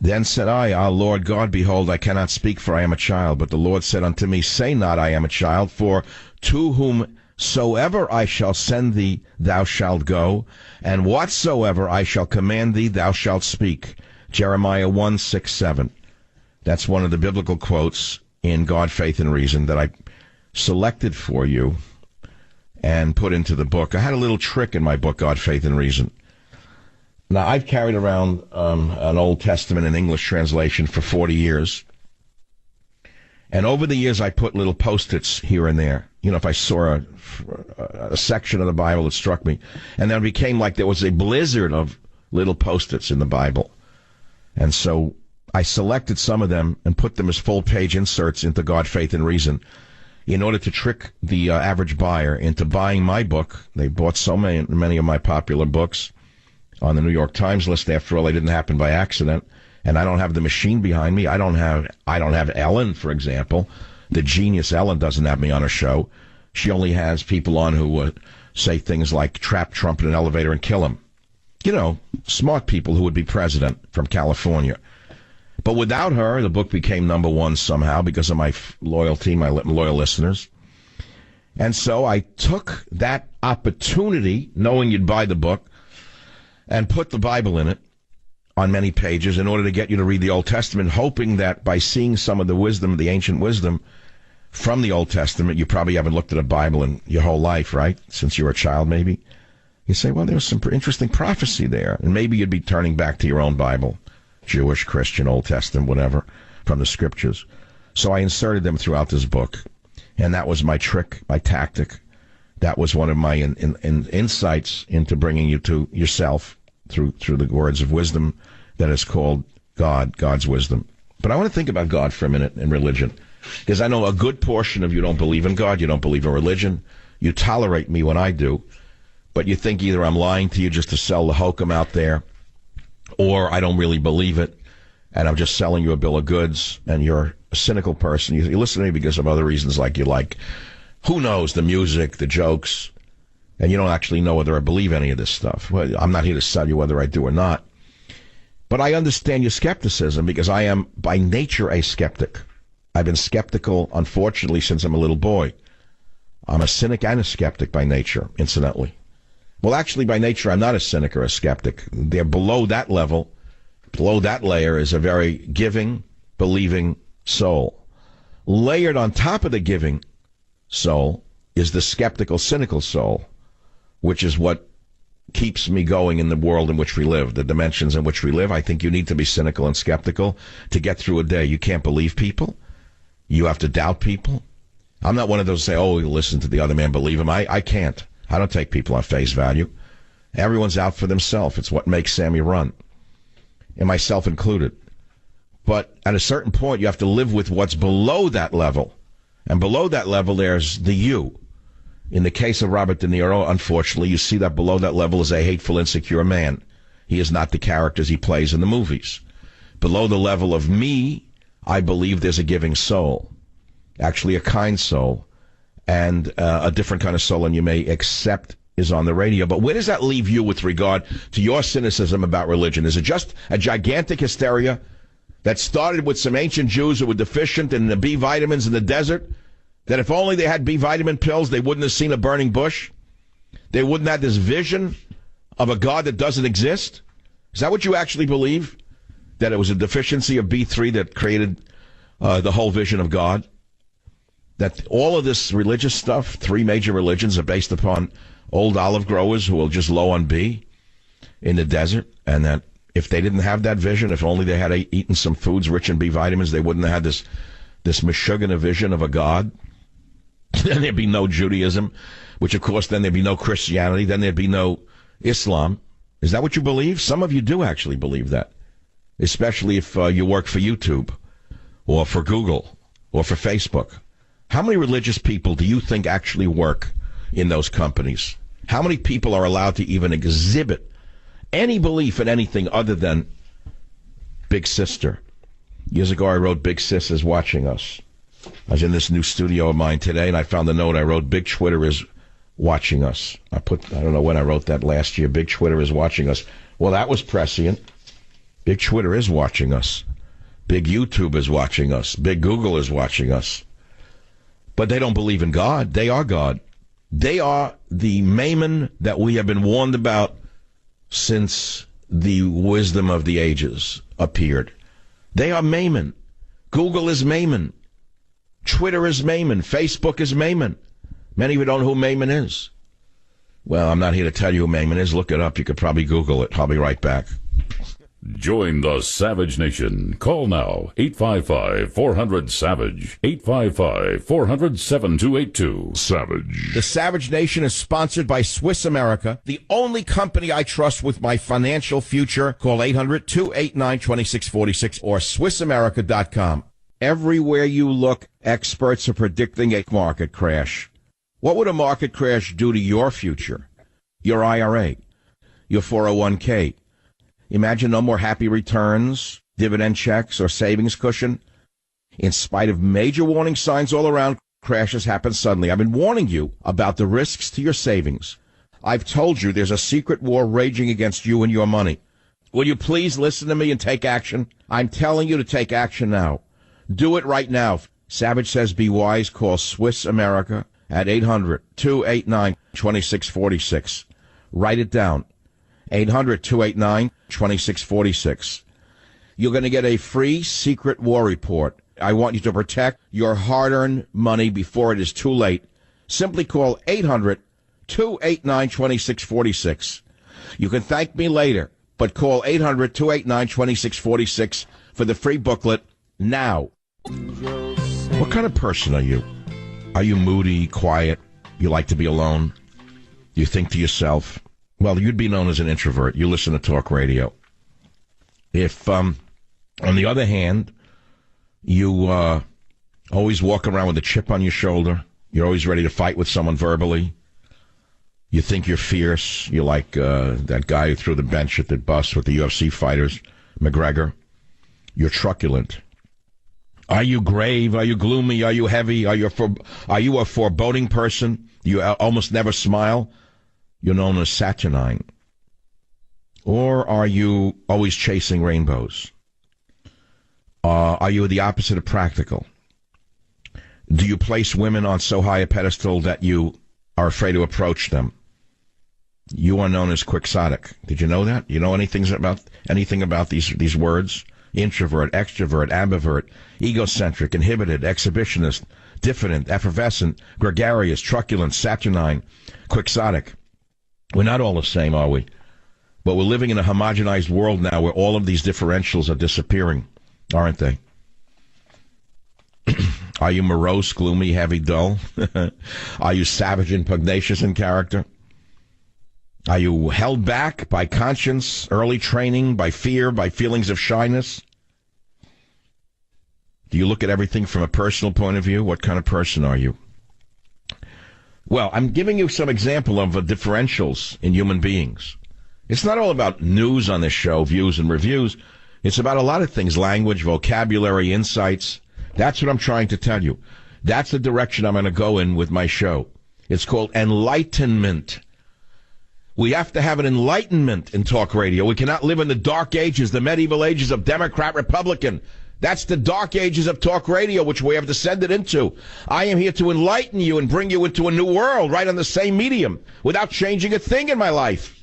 Then said I, Our Lord God, behold, I cannot speak, for I am a child. But the Lord said unto me, Say not, I am a child, for to whomsoever I shall send thee, thou shalt go, and whatsoever I shall command thee, thou shalt speak. Jeremiah 1, 6, 7. That's one of the biblical quotes in God, Faith, and Reason that I selected for you and put into the book. I had a little trick in my book, God, Faith, and Reason. Now, I've carried around an Old Testament in English translation for 40 years. And over the years, I put little Post-its here and there. If I saw a section of the Bible that struck me. And then it became like there was a blizzard of little Post-its in the Bible. And so I selected some of them and put them as full-page inserts into God, Faith, and Reason in order to trick the average buyer into buying my book. They bought so many of my popular books on the New York Times list. After all, they didn't happen by accident. And I don't have the machine behind me. I don't have Ellen, for example. The genius Ellen doesn't have me on her show. She only has people on who say things like trap Trump in an elevator and kill him. Smart people who would be president from California. But without her, the book became #1 somehow because of my loyalty, my loyal listeners. And so I took that opportunity, knowing you'd buy the book, and put the Bible in it on many pages in order to get you to read the Old Testament, hoping that by seeing some of the wisdom, the ancient wisdom from the Old Testament, you probably haven't looked at a Bible in your whole life, right? Since you were a child, maybe. You say, well, there's some interesting prophecy there. And maybe you'd be turning back to your own Bible, Jewish, Christian, Old Testament, whatever, from the scriptures. So I inserted them throughout this book. And that was my trick, my tactic. That was one of my insights into bringing you to yourself through the words of wisdom that is called God's wisdom. But I want to think about God for a minute in religion, because I know a good portion of you don't believe in God, you don't believe in religion, you tolerate me when I do, but you think either I'm lying to you just to sell the hokum out there, or I don't really believe it, and I'm just selling you a bill of goods, and you're a cynical person. You listen to me because of other reasons, like you like, who knows, the music, the jokes, and you don't actually know whether I believe any of this stuff. Well, I'm not here to sell you whether I do or not. But I understand your skepticism because I am, by nature, a skeptic. I've been skeptical, unfortunately, since I'm a little boy. I'm a cynic and a skeptic by nature, incidentally. Well, actually, by nature, I'm not a cynic or a skeptic. They're below that level. Below that layer is a very giving, believing soul. Layered on top of the giving soul is the skeptical, cynical soul, which is what keeps me going in the world in which we live, the dimensions in which we live. I think you need to be cynical and skeptical to get through a day. You can't believe people. You have to doubt people. I'm not one of those who say, oh, you listen to the other man, believe him. I can't. I don't take people on face value. Everyone's out for themselves. It's what makes Sammy run, and myself included. But at a certain point, you have to live with what's below that level. And below that level, there's the you. In the case of Robert De Niro, unfortunately, you see that below that level is a hateful, insecure man. He is not the characters he plays in the movies. Below the level of me, I believe there's a giving soul, actually a kind soul, and a different kind of soul than you may accept is on the radio. But where does that leave you with regard to your cynicism about religion? Is it just a gigantic hysteria that started with some ancient Jews who were deficient in the B vitamins in the desert? That if only they had B vitamin pills, they wouldn't have seen a burning bush? They wouldn't have this vision of a God that doesn't exist? Is that what you actually believe? That it was a deficiency of B3 that created the whole vision of God? That all of this religious stuff, 3 major religions, are based upon old olive growers who are just low on B in the desert, and that if they didn't have that vision, if only they had eaten some foods rich in B vitamins, they wouldn't have had this Meshuggah vision of a God? Then there'd be no Judaism, which, of course, then there'd be no Christianity, then there'd be no Islam. Is that what you believe? Some of you do actually believe that, especially if you work for YouTube or for Google or for Facebook. How many religious people do you think actually work in those companies? How many people are allowed to even exhibit any belief in anything other than Big Sister? Years ago, I wrote, Big Sis is watching us. I was in this new studio of mine today, and I found the note I wrote, Big Twitter is watching us. I don't know when I wrote that last year, Big Twitter is watching us. Well, that was prescient. Big Twitter is watching us. Big YouTube is watching us. Big Google is watching us. But they don't believe in God. They are God. They are the Mammon that we have been warned about since the wisdom of the ages appeared. They are Mammon. Google is Mammon. Twitter is Mammon. Facebook is Mammon. Many of you don't know who Mammon is. Well, I'm not here to tell you who Mammon is. Look it up. You could probably Google it. I'll be right back. Join the Savage Nation. Call now, 855-400-SAVAGE, 855-400-7282. Savage. The Savage Nation is sponsored by Swiss America, the only company I trust with my financial future. Call 800-289-2646 or SwissAmerica.com. Everywhere you look, experts are predicting a market crash. What would a market crash do to your future, your IRA, your 401k? Imagine no more happy returns, dividend checks, or savings cushion. In spite of major warning signs all around, crashes happen suddenly. I've been warning you about the risks to your savings. I've told you there's a secret war raging against you and your money. Will you please listen to me and take action? I'm telling you to take action now. Do it right now. Savage says be wise. Call Swiss America at 800-289-2646. Write it down. 800-289-2646. You're going to get a free secret war report. I want you to protect your hard-earned money before it is too late. Simply call 800-289-2646. You can thank me later, but call 800-289-2646 for the free booklet now. What kind of person are you? Are you moody, quiet? You like to be alone? You think to yourself? Well, you'd be known as an introvert. You listen to talk radio. If, on the other hand, you always walk around with a chip on your shoulder, you're always ready to fight with someone verbally, You think you're fierce. You're like that guy who threw the bench at the bus with the UFC fighters, McGregor. You're truculent. Are you grave? Are you gloomy? Are you heavy? Are you a foreboding person? You almost never smile? You're known as saturnine. Or are you always chasing rainbows? Are you the opposite of practical? Do you place women on so high a pedestal that you are afraid to approach them? You are known as quixotic. Did you know that? You know anything about these words? Introvert, extrovert, ambivert, egocentric, inhibited, exhibitionist, diffident, effervescent, gregarious, truculent, saturnine, quixotic. We're not all the same, are we? But we're living in a homogenized world now where all of these differentials are disappearing, aren't they? Are you morose, gloomy, heavy, dull? Are you savage and pugnacious in character? Are you held back by conscience, early training, by fear, by feelings of shyness? Do you look at everything from a personal point of view? What kind of person are you? Well, I'm giving you some example of differentials in human beings. It's not all about news on this show, views and reviews. It's about a lot of things, language, vocabulary, insights. That's what I'm trying to tell you. That's the direction I'm going to go in with my show. It's called enlightenment. We have to have an enlightenment in talk radio. We cannot live in the dark ages, the medieval ages of Democrat, Republican. That's the dark ages of talk radio, which we have descended into. I am here to enlighten you and bring you into a new world right on the same medium without changing a thing in my life.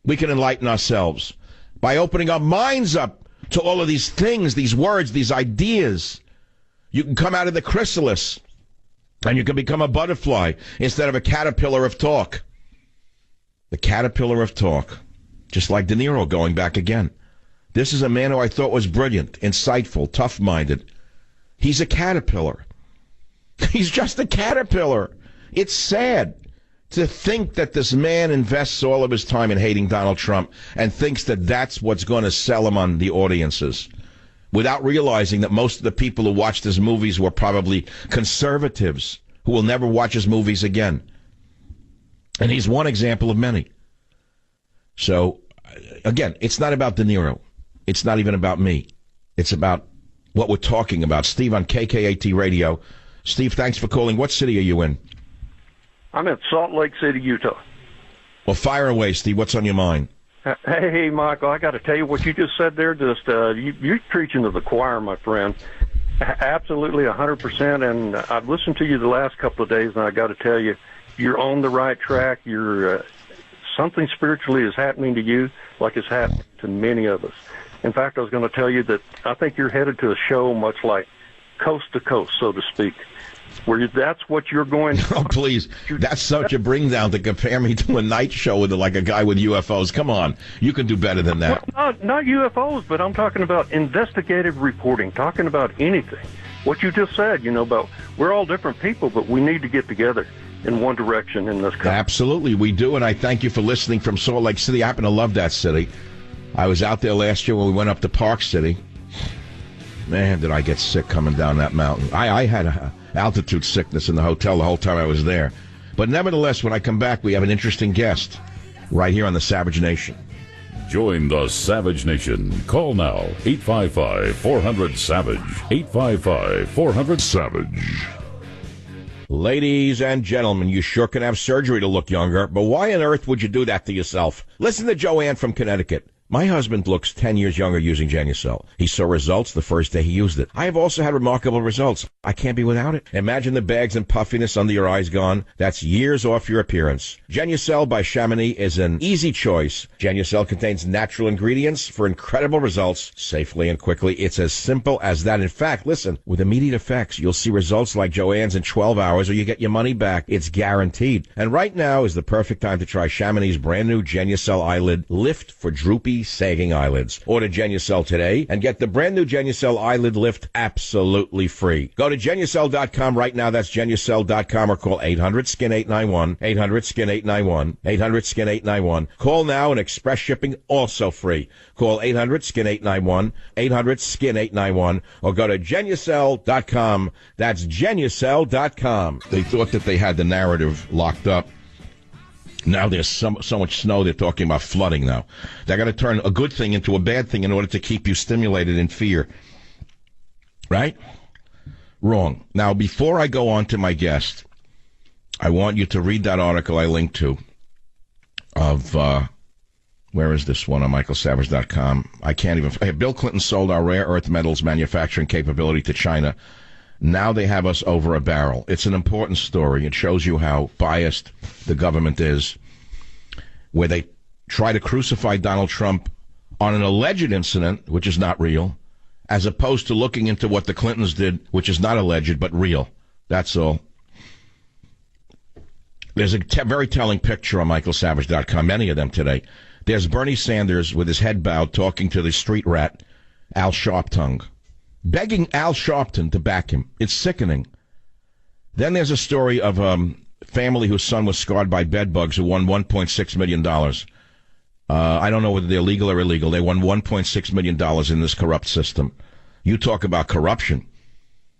We can enlighten ourselves by opening our minds up to all of these things, these words, these ideas. You can come out of the chrysalis and you can become a butterfly instead of a caterpillar of talk. The caterpillar of talk. Just like De Niro going back again. This is a man who I thought was brilliant, insightful, tough-minded. He's a caterpillar. He's just a caterpillar. It's sad to think that this man invests all of his time in hating Donald Trump and thinks that that's what's going to sell him on the audiences, without realizing that most of the people who watched his movies were probably conservatives who will never watch his movies again. And he's one example of many. So, again, it's not about De Niro. It's not even about me. It's about what we're talking about. Steve on KKAT Radio. Steve, thanks for calling. What city are you in? I'm in Salt Lake City, Utah. Well, fire away, Steve. What's on your mind? Hey, Michael, I got to tell you what you just said there. You're preaching to the choir, my friend. Absolutely 100%. And I've listened to you the last couple of days, and I got to tell you, you're on the right track. You're something spiritually is happening to you like it's happening to many of us. In fact, I was going to tell you that I think you're headed to a show much like Coast to Coast, so to speak, where that's what you're going to... Oh, please. That's such a bring down to compare me to a night show with like a guy with UFOs. Come on. You can do better than that. Well, not UFOs, but I'm talking about investigative reporting, talking about anything. What you just said, about we're all different people, but we need to get together in one direction in this country. Absolutely, we do, and I thank you for listening from Salt Lake City. I happen to love that city. I was out there last year when we went up to Park City. Man, did I get sick coming down that mountain. I had altitude sickness in the hotel the whole time I was there. But nevertheless, when I come back, we have an interesting guest right here on the Savage Nation. Join the Savage Nation. Call now, 855-400-SAVAGE. 855-400-SAVAGE. Ladies and gentlemen, you sure can have surgery to look younger, but why on earth would you do that to yourself? Listen to Joanne from Connecticut. My husband looks 10 years younger using Genucel. He saw results the first day he used it. I have also had remarkable results. I can't be without it. Imagine the bags and puffiness under your eyes gone. That's years off your appearance. Genucel by Chamonix is an easy choice. Genucel contains natural ingredients for incredible results safely and quickly. It's as simple as that. In fact, listen, with immediate effects, you'll see results like Joanne's in 12 hours or you get your money back. It's guaranteed. And right now is the perfect time to try Chamonix's brand new Genucel Eyelid Lift for droopy, sagging eyelids. Order Genucel today and get the brand new Genucel Eyelid Lift absolutely free. Go to Genucel.com right now. That's Genucel.com or call 800-SKIN-891. 800-SKIN-891. 800-SKIN-891. Call now and express shipping also free. Call 800-SKIN-891. 800-SKIN-891 or go to Genucel.com. That's Genucel.com. They thought that they had the narrative locked up. Now there's so much snow, they're talking about flooding now. They're going to turn a good thing into a bad thing in order to keep you stimulated in fear. Right? Wrong. Now, before I go on to my guest, I want you to read that article I linked to of, where is this one on michaelsavage.com? I can't even, Bill Clinton sold our rare earth metals manufacturing capability to China. Now they have us over a barrel. It's an important story. It shows you how biased the government is, where they try to crucify Donald Trump on an alleged incident, which is not real, as opposed to looking into what the Clintons did, which is not alleged, but real. That's all. There's a very telling picture on michaelsavage.com, many of them today. There's Bernie Sanders with his head bowed talking to the street rat, Al Sharpton, begging Al Sharpton to back him. It's sickening. Then there's a story of a family whose son was scarred by bed bugs who won $1.6 million. I don't know whether they're legal or illegal. They won $1.6 million in this corrupt system. You talk about corruption.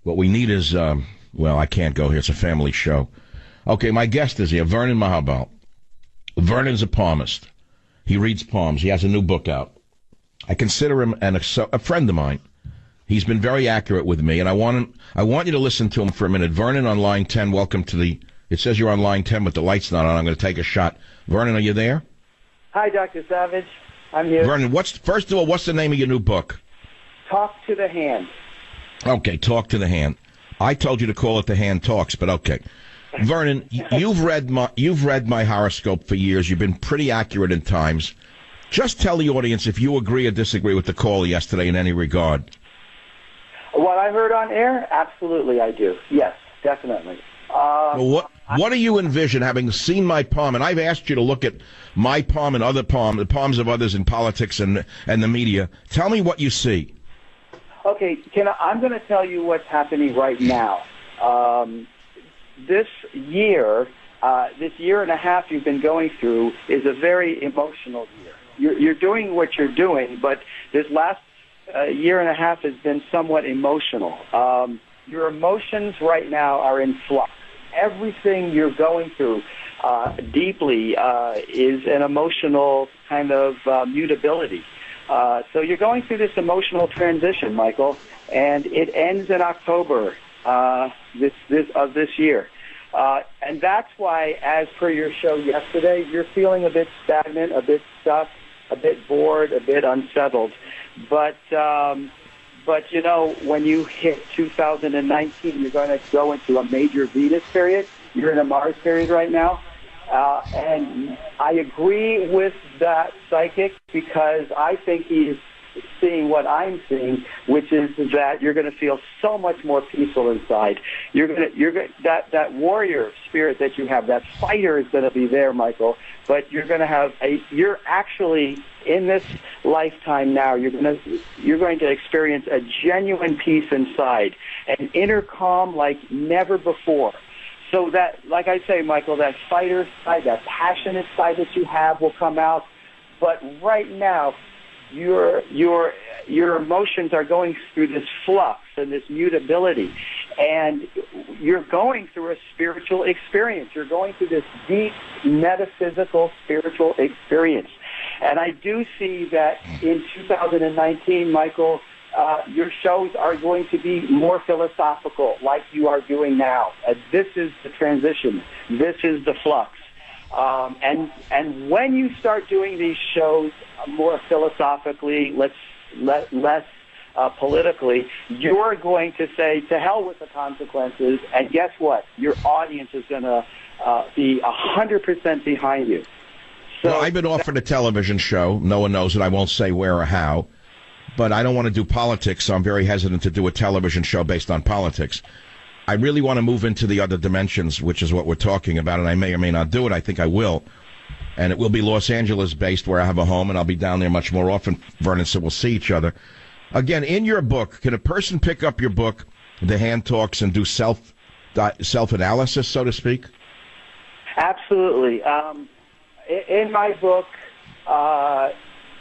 What we need is, well, I can't go here. It's a family show. Okay, my guest is here, Vernon Mahabal. Vernon's a palmist. He reads palms. He has a new book out. I consider him a friend of mine. He's been very accurate with me, and I want you to listen to him for a minute. Vernon on line 10, welcome to the, it says you're on line 10, but the light's not on. I'm going to take a shot. Vernon, are you there? Hi, Dr. Savage. I'm here. Vernon, first of all, what's the name of your new book? Talk to the Hand. Okay, Talk to the Hand. I told you to call it The Hand Talks, but okay. Vernon, you've read my horoscope for years. You've been pretty accurate in times. Just tell the audience if you agree or disagree with the call yesterday in any regard. What I heard on air, absolutely I do. Yes, definitely. Well, what do you envision, having seen my palm? And I've asked you to look at my palm and other palm, the palms of others in politics and the media. Tell me what you see. Okay, I'm going to tell you what's happening right now. This year and a half you've been going through is a very emotional year. You're doing what you're doing, but this last year and a half has been somewhat emotional. Your emotions right now are in flux. Everything you're going through deeply is an emotional kind of mutability. So you're going through this emotional transition, Michael, and it ends in October this year. And that's why, as per your show yesterday, you're feeling a bit stagnant, a bit stuck, a bit bored, a bit unsettled. But you know, when you hit 2019, you're going to go into a major Venus period. You're in a Mars period right now. And I agree with that psychic because I think he's seeing what I'm seeing, which is that you're going to feel so much more peaceful inside. That warrior spirit that you have, that fighter is going to be there, Michael. But you're going to you're actually in this lifetime now. You're going to experience a genuine peace inside, an inner calm like never before. So that, like I say, Michael, that fighter side, that passionate side that you have will come out. But right now, your emotions are going through this flux and this mutability, and you're going through a spiritual experience. You're going through this deep metaphysical spiritual experience. And I do see that in 2019, Michael, your shows are going to be more philosophical, like you are doing now. This is the transition. This is the flux. And when you start doing these shows more philosophically, less politically, you're going to say, to hell with the consequences, and guess what? Your audience is going to be 100% behind you. So, well, I've been offered a television show. No one knows it. I won't say where or how. But I don't want to do politics, so I'm very hesitant to do a television show based on politics. I really want to move into the other dimensions, which is what we're talking about, and I may or may not do it. I think I will. And it will be Los Angeles-based, where I have a home, and I'll be down there much more often, Vernon, so we'll see each other. Again, in your book, can a person pick up your book, The Hand Talks, and do self-analysis, so to speak? Absolutely. In my book,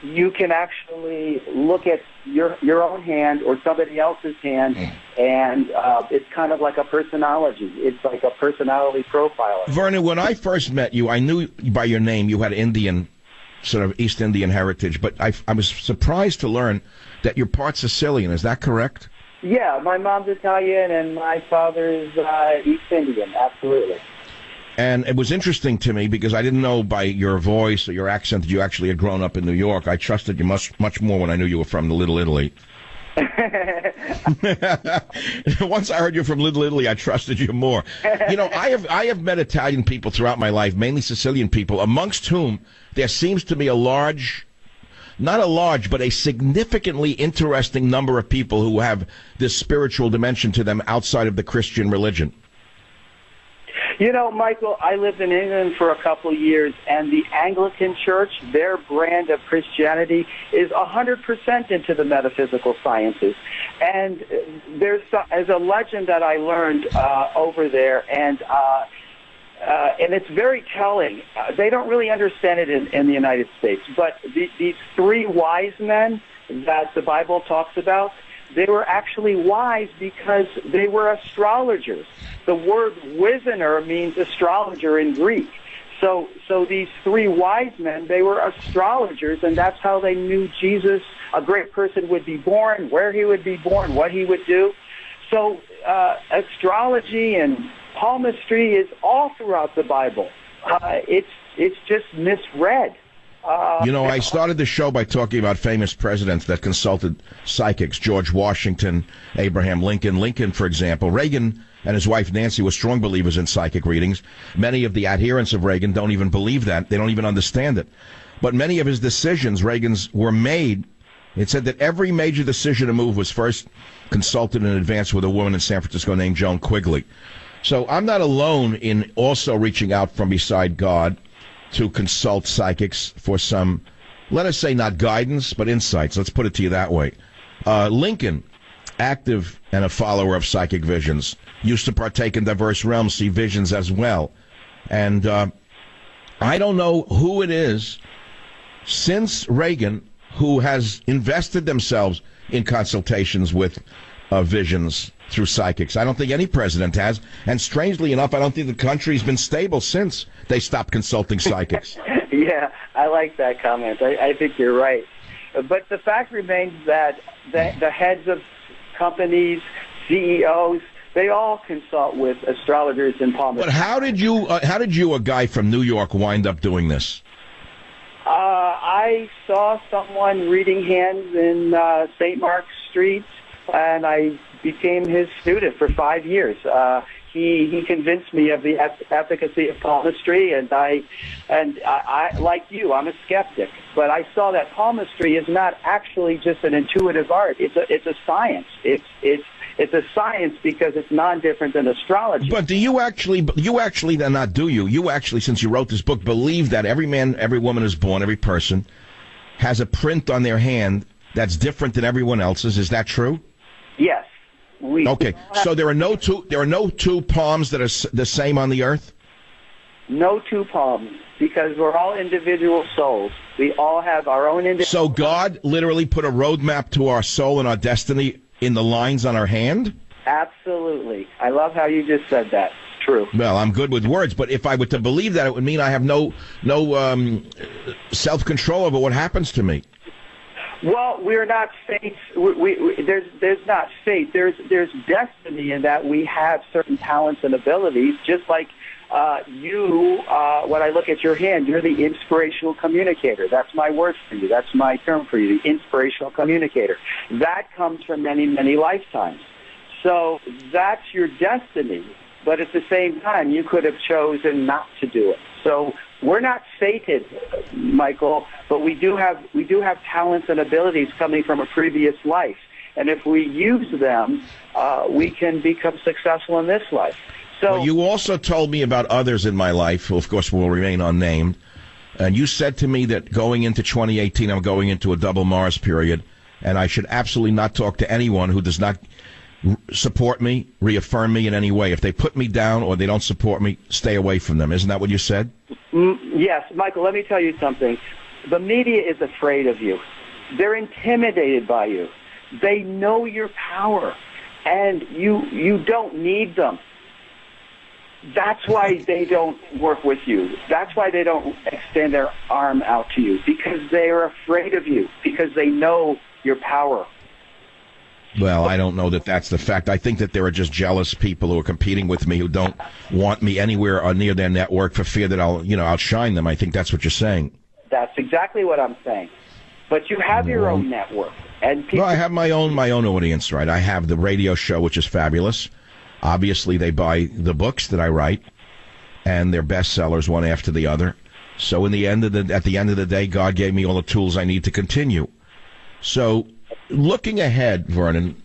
you can actually look at your own hand or somebody else's hand, and it's kind of like a personality. It's like a personality profiler. Vernon, when I first met you, I knew by your name you had Indian, sort of East Indian heritage, but I was surprised to learn that you're part Sicilian. Is that correct? Yeah, my mom's Italian and my father's East Indian, absolutely. And it was interesting to me because I didn't know by your voice or your accent that you actually had grown up in New York. I trusted you much more when I knew you were from the Little Italy. Once I heard you're from Little Italy, I trusted you more. You know, I have met Italian people throughout my life, mainly Sicilian people, amongst whom there seems to be not a large, but a significantly interesting number of people who have this spiritual dimension to them outside of the Christian religion. You know, Michael, I lived in England for a couple of years, and the Anglican Church, their brand of Christianity, is 100% into the metaphysical sciences. And there's a legend that I learned over there, and it's very telling. They don't really understand it in the United States, but these three wise men that the Bible talks about, they were actually wise because they were astrologers. The word wizener means astrologer in Greek. So these three wise men, they were astrologers, and that's how they knew Jesus, a great person, would be born, where he would be born, what he would do. So astrology and palmistry is all throughout the Bible. It's just misread. You know, I started the show by talking about famous presidents that consulted psychics. George Washington, Abraham Lincoln. Lincoln, for example. Reagan and his wife Nancy were strong believers in psychic readings. Many of the adherents of Reagan don't even believe that. They don't even understand it. But many of his decisions, Reagan's, were made. It said that every major decision to move was first consulted in advance with a woman in San Francisco named Joan Quigley. So I'm not alone in also reaching out from beside God to consult psychics for some, let us say, not guidance, but insights. Let's put it to you that way. Lincoln, active and a follower of psychic visions, used to partake in diverse realms, see visions as well. And I don't know who it is since Reagan who has invested themselves in consultations with visions through psychics. I don't think any president has. And strangely enough, I don't think the country's been stable since they stopped consulting psychics. Yeah, I like that comment. I think you're right. But the fact remains that the heads of companies, CEOs, they all consult with astrologers and palmists. But how did you, a guy from New York, wind up doing this? I saw someone reading hands in St. Mark's Street, and I became his student for 5 years. He convinced me of the efficacy of palmistry, and I, like you, I'm a skeptic. But I saw that palmistry is not actually just an intuitive art. It's a science. It's a science because it's non-different than astrology. But you actually then not do you? You actually, since you wrote this book, believe that every man, every woman is born, every person has a print on their hand that's different than everyone else's. Is that true? Yes. Okay, so there are no two palms that are the same on the earth? No two palms, because we're all individual souls. We all have our own individual. So God literally put a roadmap to our soul and our destiny in the lines on our hand? Absolutely. I love how you just said that. It's true. Well, I'm good with words, but if I were to believe that, it would mean I have no self-control over what happens to me. Well, we're not fate. There's not fate. There's destiny in that we have certain talents and abilities. Just like you, when I look at your hand, you're the inspirational communicator. That's my word for you. That's my term for you, the inspirational communicator. That comes from many, many lifetimes. So that's your destiny. But at the same time, you could have chosen not to do it. So we're not fated, Michael, but we do have talents and abilities coming from a previous life. And if we use them, we can become successful in this life. So well, you also told me about others in my life, who of course will remain unnamed. And you said to me that going into 2018, I'm going into a double Mars period, and I should absolutely not talk to anyone who does not support me, reaffirm me in any way. If they put me down or they don't support me, stay away from them. Isn't that what you said? Yes, Michael, let me tell you something. The media is afraid of you. They're intimidated by you. They know your power, and you don't need them. That's why they don't work with you. That's why they don't extend their arm out to you, because they are afraid of you, because they know your power. Well, I don't know that that's the fact. I think that there are just jealous people who are competing with me who don't want me anywhere or near their network for fear that I'll outshine them. I think that's what you're saying. That's exactly what I'm saying. But you have your own network, and people. Well, I have my own audience, right? I have the radio show, which is fabulous. Obviously, they buy the books that I write, and they're bestsellers one after the other. So, at the end of the day, God gave me all the tools I need to continue. So, looking ahead, Vernon,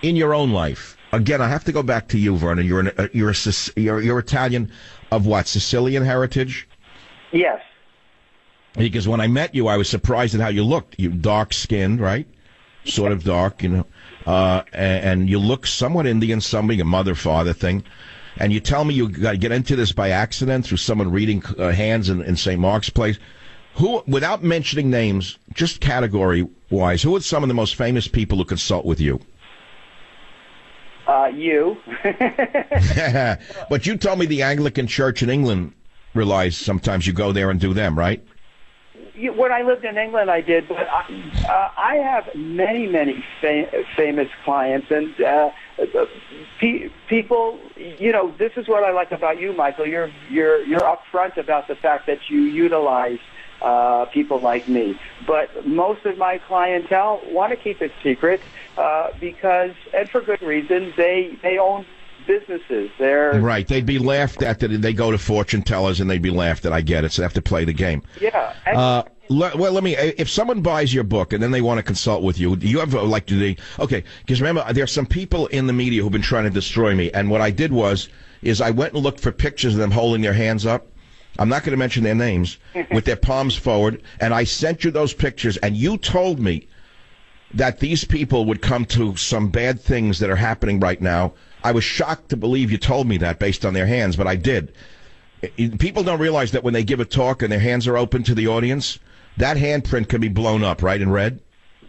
in your own life, again, I have to go back to you, Vernon. You're Italian of what? Sicilian heritage? Yes. Because when I met you, I was surprised at how you looked. You dark-skinned, right? Sort of dark, and you look somewhat Indian, something, a mother-father thing. And you tell me you got to get into this by accident through someone reading hands in St. Mark's Place. Who, without mentioning names, just category-wise, who are some of the most famous people who consult with you? You. But you told me the Anglican Church in England relies, sometimes you go there and do them, right? When I lived in England, I did, but I have many famous clients, and people. This is what I like about you, Michael. You're upfront about the fact that you utilize people like me. But most of my clientele want to keep it secret because, and for good reason, they own businesses. They're right. They'd be laughed at that they go to fortune tellers and they'd be laughed at. I get it. So they have to play the game. Yeah. Well, let me. If someone buys your book and then they want to consult with you, do you have do they? Okay, because remember, there's some people in the media who've been trying to destroy me. And what I did is I went and looked for pictures of them holding their hands up. I'm not going to mention their names, with their palms forward, and I sent you those pictures, and you told me that these people would come to some bad things that are happening right now. I was shocked to believe you told me that based on their hands, but I did. People don't realize that when they give a talk and their hands are open to the audience, that handprint can be blown up, right, in red?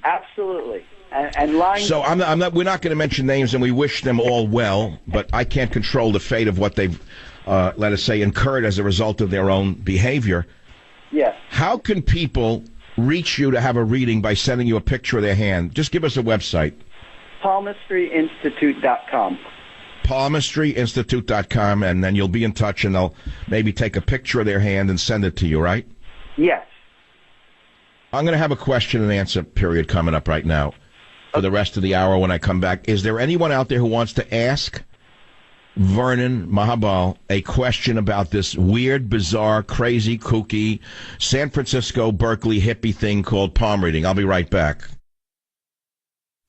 Absolutely. And lying. So we're not going to mention names, and we wish them all well, but I can't control the fate of what they've, let us say, incurred as a result of their own behavior. Yes. How can people reach you to have a reading by sending you a picture of their hand? Just give us a website. PalmistryInstitute.com. PalmistryInstitute.com, and then you'll be in touch, and they'll maybe take a picture of their hand and send it to you, right? Yes. I'm going to have a question and answer period coming up right now for the rest of the hour when I come back. Is there anyone out there who wants to ask Vernon Mahabal a question about this weird, bizarre, crazy, kooky, San Francisco, Berkeley hippie thing called palm reading? I'll be right back.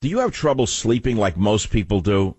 Do you have trouble sleeping like most people do?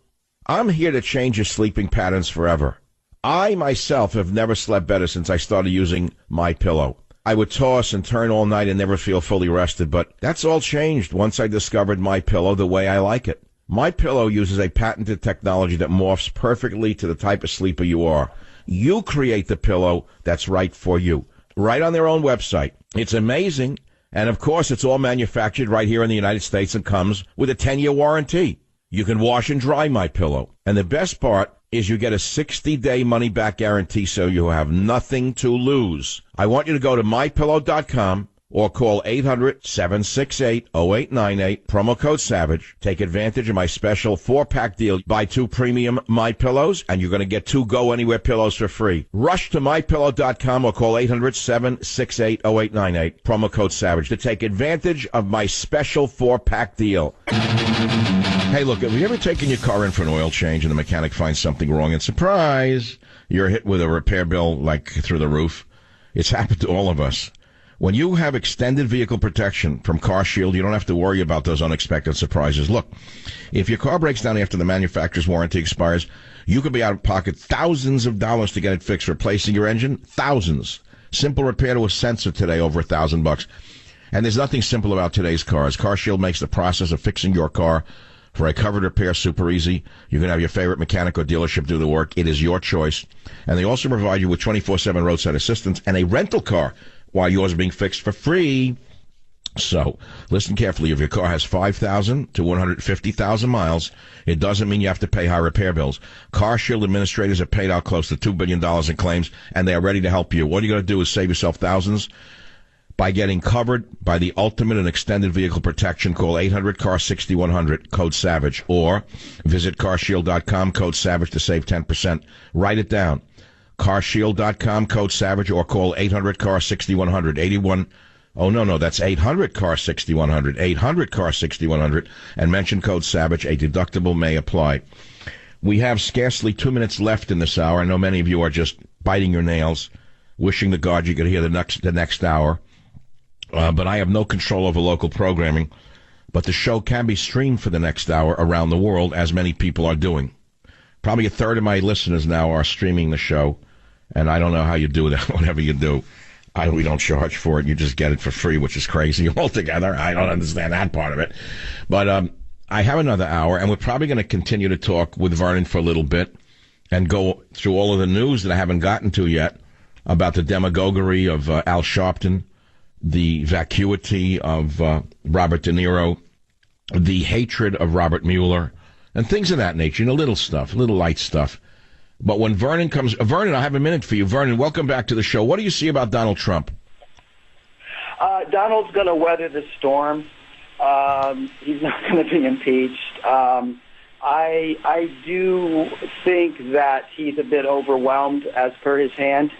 I'm here to change your sleeping patterns forever. I, myself, have never slept better since I started using MyPillow. I would toss and turn all night and never feel fully rested, but that's all changed once I discovered MyPillow the way I like it. MyPillow uses a patented technology that morphs perfectly to the type of sleeper you are. You create the pillow that's right for you, right on their own website. It's amazing, and of course it's all manufactured right here in the United States and comes with a 10-year warranty. You can wash and dry MyPillow, and the best part is you get a 60-day money-back guarantee, so you have nothing to lose. I want you to go to MyPillow.com or call 800-768-0898, promo code SAVAGE. Take advantage of my special 4-pack deal. Buy 2 premium MyPillows, and you're going to get 2 Go-Anywhere pillows for free. Rush to MyPillow.com or call 800-768-0898, promo code SAVAGE, to take advantage of my special 4-pack deal. Hey, look, have you ever taken your car in for an oil change and the mechanic finds something wrong and surprise, you're hit with a repair bill like through the roof? It's happened to all of us. When you have extended vehicle protection from CarShield, you don't have to worry about those unexpected surprises. Look, if your car breaks down after the manufacturer's warranty expires, you could be out of pocket thousands of dollars to get it fixed. Replacing your engine, thousands. Simple repair to a sensor today, over $1,000. And there's nothing simple about today's cars. CarShield makes the process of fixing your car for a covered repair super easy. You can have your favorite mechanic or dealership do the work. It is your choice. And they also provide you with 24/7 roadside assistance and a rental car while yours is being fixed for free. So, listen carefully. If your car has 5,000 to 150,000 miles, it doesn't mean you have to pay high repair bills. CarShield administrators have paid out close to $2 billion in claims, and they are ready to help you. What you got to do is save yourself thousands by getting covered by the ultimate and extended vehicle protection. Call 800-CAR-6100, code SAVAGE, or visit carshield.com, code SAVAGE to save 10%. Write it down. carshield.com, code SAVAGE, or call 800-CAR-6100, that's 800-CAR-6100, 800-CAR-6100, and mention code SAVAGE. A deductible may apply. We have scarcely 2 minutes left in this hour. I know many of you are just biting your nails, wishing to God you could hear the next hour. But I have no control over local programming. But the show can be streamed for the next hour around the world, as many people are doing. Probably a third of my listeners now are streaming the show, and I don't know how you do that, whatever you do. We don't charge for it. You just get it for free, which is crazy altogether. I don't understand that part of it. But I have another hour, and we're probably going to continue to talk with Vernon for a little bit and go through all of the news that I haven't gotten to yet about the demagoguery of Al Sharpton, the vacuity of Robert De Niro, the hatred of Robert Mueller, and things of that nature. Little stuff, little light stuff. But when Vernon comes... Vernon, I have a minute for you. Vernon, welcome back to the show. What do you see about Donald Trump? Donald's going to weather the storm. He's not going to be impeached. I do think that he's a bit overwhelmed as per his hand.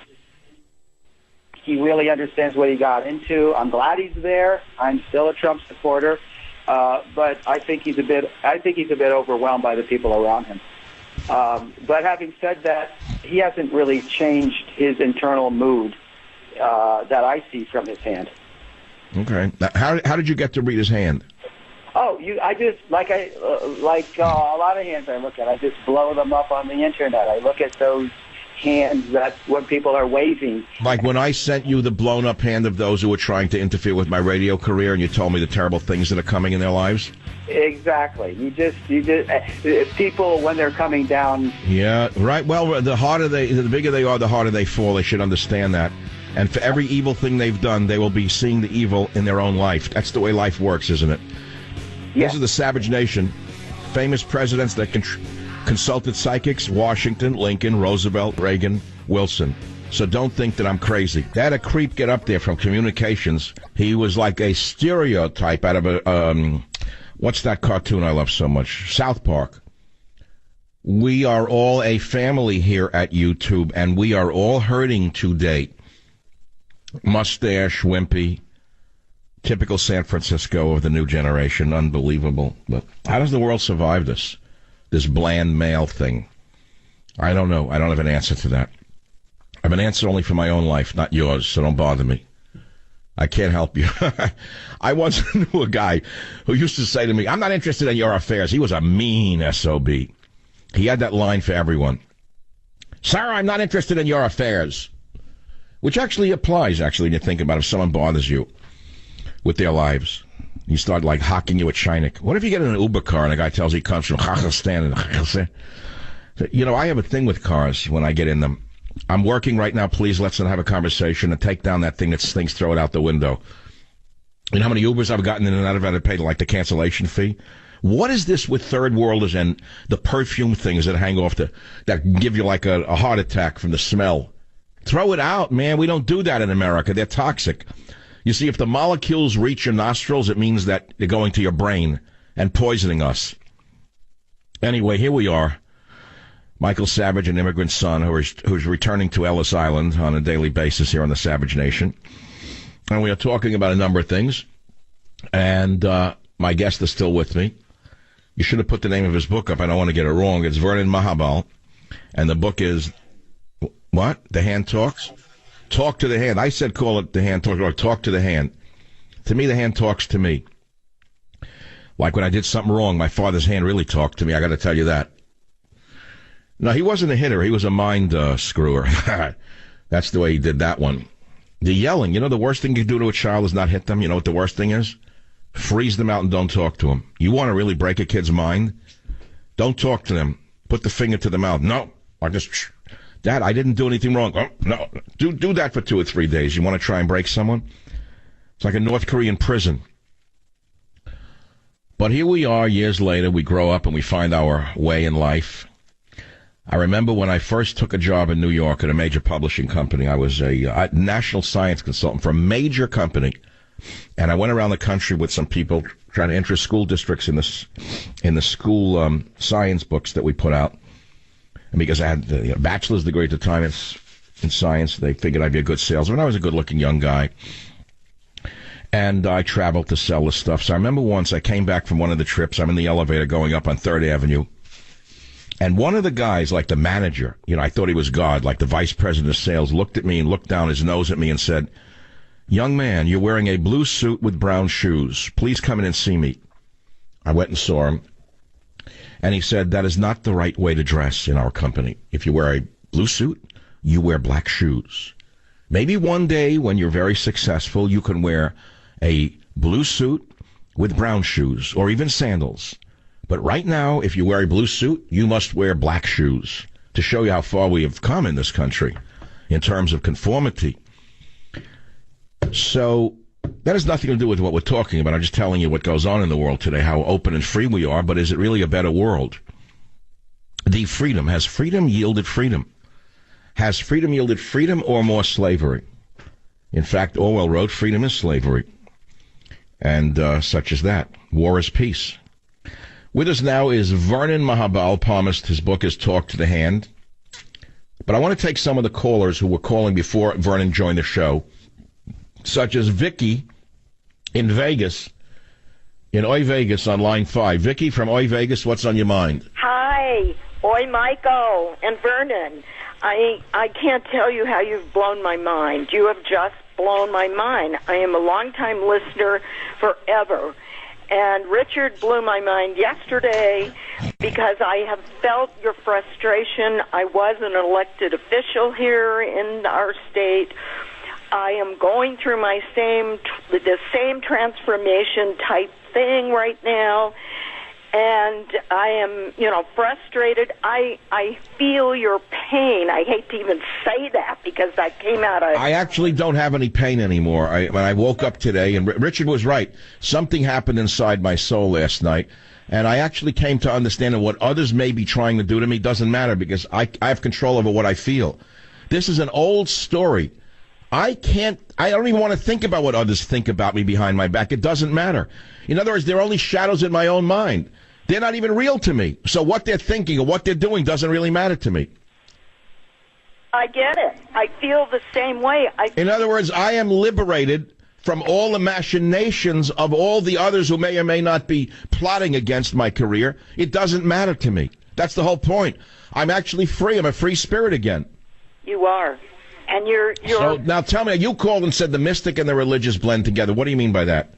He really understands what he got into. I'm glad he's there. I'm still a Trump supporter. But I think he's a bit overwhelmed by the people around him. But having said that, he hasn't really changed his internal mood that I see from his hand. Okay. Now, how did you get to read his hand? Oh, I just like a lot of hands I look at. I just blow them up on the internet. I look at those hands. That's what people are waving. Like when I sent you the blown up hand of those who were trying to interfere with my radio career, and you told me the terrible things that are coming in their lives. Exactly. You just people when they're coming down. Yeah, right. Well, the bigger they are, the harder they fall. They should understand that. And for every evil thing they've done, they will be seeing the evil in their own life. That's the way life works, isn't it? Yeah. This is the Savage Nation. Famous presidents that consulted psychics: Washington, Lincoln, Roosevelt, Reagan, Wilson. So don't think that I'm crazy. They had a creep get up there from communications. He was like a stereotype out of a... what's that cartoon I love so much? South Park. We are all a family here at YouTube, and we are all hurting to date. Mustache, wimpy, typical San Francisco of the new generation. Unbelievable. But how does the world survive this bland male thing? I don't know. I don't have an answer to that. I have an answer only for my own life, not yours, so don't bother me. I can't help you. I once knew a guy who used to say to me, I'm not interested in your affairs. He was a mean SOB. He had that line for everyone. Sir, I'm not interested in your affairs. Which actually applies, when you think about it, if someone bothers you with their lives. You start, hocking you at Chinik. What if you get in an Uber car and a guy tells you he comes from Kazakhstan? I have a thing with cars when I get in them. I'm working right now. Please let's have a conversation and take down that thing that stinks. Throw it out the window. You know how many Ubers I've gotten in and out of? I've paid the cancellation fee. What is this with third worlders and the perfume things that hang off that give you a heart attack from the smell? Throw it out, man. We don't do that in America. They're toxic. You see, if the molecules reach your nostrils, it means that they're going to your brain and poisoning us. Anyway, here we are. Michael Savage, an immigrant son who's returning to Ellis Island on a daily basis here on the Savage Nation. And we are talking about a number of things. And my guest is still with me. You should have put the name of his book up. I don't want to get it wrong. It's Vernon Mahabal. And the book is, what? The Hand Talks? Talk to the Hand. I said call it The Hand Talks, or Talk to the Hand. To me, the hand talks to me. Like when I did something wrong, my father's hand really talked to me. I got to tell you that. No, he wasn't a hitter. He was a mind screwer. That's the way he did that one. The yelling. The worst thing you can do to a child is not hit them. You know what the worst thing is? Freeze them out and don't talk to them. You want to really break a kid's mind? Don't talk to them. Put the finger to the mouth. No. Or just Dad, I didn't do anything wrong. Oh, no, do that for 2 or 3 days. You want to try and break someone? It's like a North Korean prison. But here we are years later. We grow up and we find our way in life. I remember when I first took a job in New York at a major publishing company. I was a national science consultant for a major company. And I went around the country with some people trying to interest school districts in the school science books that we put out. And because I had a bachelor's degree at the time in science, they figured I'd be a good salesman. I was a good-looking young guy. And I traveled to sell this stuff. So I remember once I came back from one of the trips. I'm in the elevator going up on 3rd Avenue. And one of the guys, like the manager, I thought he was God, like the vice president of sales, looked at me and looked down his nose at me and said, "Young man, you're wearing a blue suit with brown shoes. Please come in and see me." I went and saw him. And he said, "That is not the right way to dress in our company. If you wear a blue suit, you wear black shoes. Maybe one day when you're very successful, you can wear a blue suit with brown shoes or even sandals. But right now, if you wear a blue suit, you must wear black shoes to show you how far we have come in this country in terms of conformity." So that has nothing to do with what we're talking about. I'm just telling you what goes on in the world today, how open and free we are. But is it really a better world? Has freedom yielded freedom? Has freedom yielded freedom or more slavery? In fact, Orwell wrote, freedom is slavery. And such as that. War is peace. With us now is Vernon Mahabal Palmist. His book is Talk to the Hand. But I want to take some of the callers who were calling before Vernon joined the show, such as Vicky in Vegas, in Oi Vegas on line 5. Vicky from Oi Vegas, what's on your mind? Hi. Oi, Michael and Vernon. I can't tell you how you've blown my mind. You have just blown my mind. I am a longtime listener forever. And Richard blew my mind yesterday because I have felt your frustration. I was an elected official here in our state. I am going through the same transformation type thing right now, and I am, frustrated. I feel your pain. I hate to even say that because I came out of... I actually don't have any pain anymore. When I woke up today, and Richard was right, something happened inside my soul last night, and I actually came to understand that what others may be trying to do to me doesn't matter because I have control over what I feel. This is an old story. I don't even want to think about what others think about me behind my back. It doesn't matter. In other words, they're only shadows in my own mind. They're not even real to me. So what they're thinking or what they're doing doesn't really matter to me. I get it. I feel the same way. In other words, I am liberated from all the machinations of all the others who may or may not be plotting against my career. It doesn't matter to me. That's the whole point. I'm actually free. I'm a free spirit again. You are. And you're... So now tell me, you called and said the mystic and the religious blend together. What do you mean by that?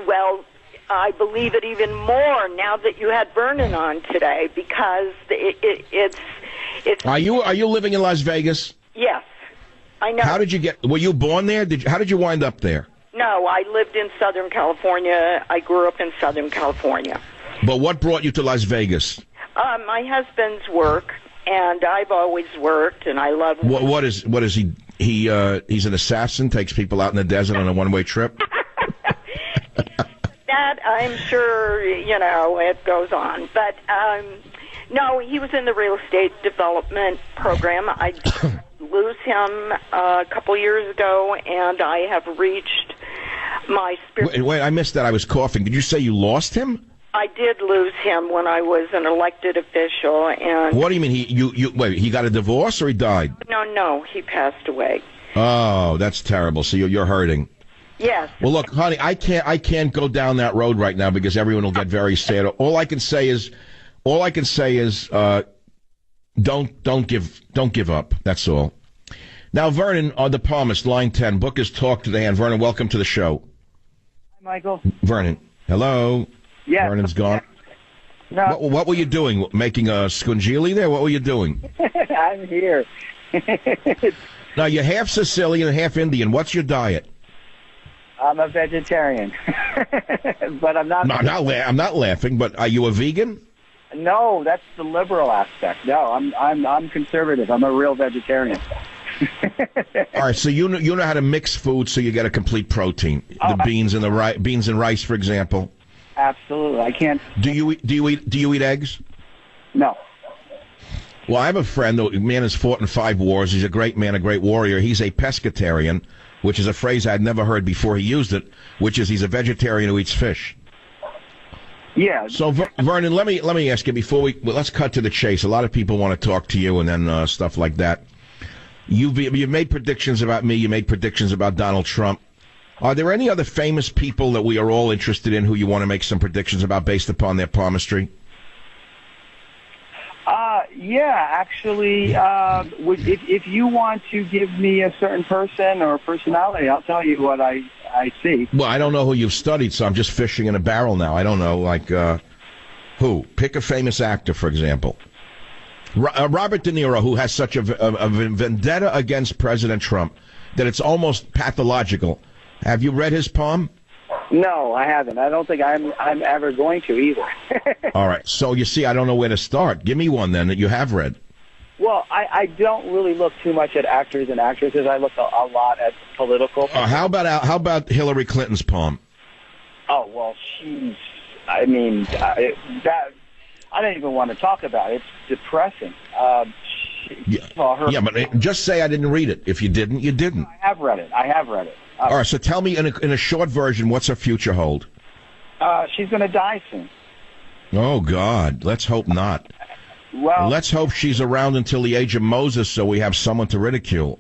Well, I believe it even more now that you had Vernon on today because it's... Are you living in Las Vegas? Yes, I know. How did you were you born there? How did you wind up there? No, I lived in Southern California. I grew up in Southern California. But what brought you to Las Vegas? My husband's work. And I've always worked, and I love... What is he? He's an assassin, takes people out in the desert on a one-way trip? That, I'm sure, it goes on. But, no, he was in the real estate development program. I did lose him a couple years ago, and I have reached my spirit... Wait, I missed that. I was coughing. Did you say you lost him? I did lose him when I was an elected official, and... What do you mean? He got a divorce or he died? No, he passed away. Oh, that's terrible. So you're hurting. Yes. Well, look, honey, I can't go down that road right now because everyone will get very sad. All I can say is, don't give up. That's all. Now, Vernon, the Palmist, line 10, book is Talk to the Hand. Vernon, welcome to the show. Hi, Michael. Vernon, hello. Yeah. Vernon's gone. No. What were you doing? Making a scungili there? What were you doing? I'm here. Now, you're half Sicilian and half Indian. What's your diet? I'm a vegetarian. But I'm not... No, I'm not laughing, but are you a vegan? No, that's the liberal aspect. No, I'm conservative. I'm a real vegetarian. All right, so you know how to mix food so you get a complete protein. The beans and rice, for example. Absolutely, I can't. Do you eat eggs? No. Well, I have a friend. The man has fought in 5 wars. He's a great man, a great warrior. He's a pescatarian, which is a phrase I'd never heard before he used it, which is he's a vegetarian who eats fish. Yeah. So, Vernon, let me ask you before let's cut to the chase. A lot of people want to talk to you and then stuff like that. You've made predictions about me. You made predictions about Donald Trump. Are there any other famous people that we are all interested in who you want to make some predictions about based upon their palmistry? Yeah, actually, if you want to give me a certain person or personality, I'll tell you what I see. Well, I don't know who you've studied, so I'm just fishing in a barrel now. I don't know, like, who? Pick a famous actor, for example. Robert De Niro, who has such a vendetta against President Trump that it's almost pathological. Have you read his poem? No, I haven't. I don't think I'm ever going to either. All right. So you see, I don't know where to start. Give me one then that you have read. Well, I don't really look too much at actors and actresses. I look a lot at political. How about Hillary Clinton's poem? Oh well, I mean, I don't even want to talk about it. It's depressing. But just say I didn't read it. If you didn't, you didn't. I have read it. All right, so tell me in a short version, what's her future hold? She's going to die soon. Oh, God. Let's hope not. Well, let's hope she's around until the age of Moses so we have someone to ridicule.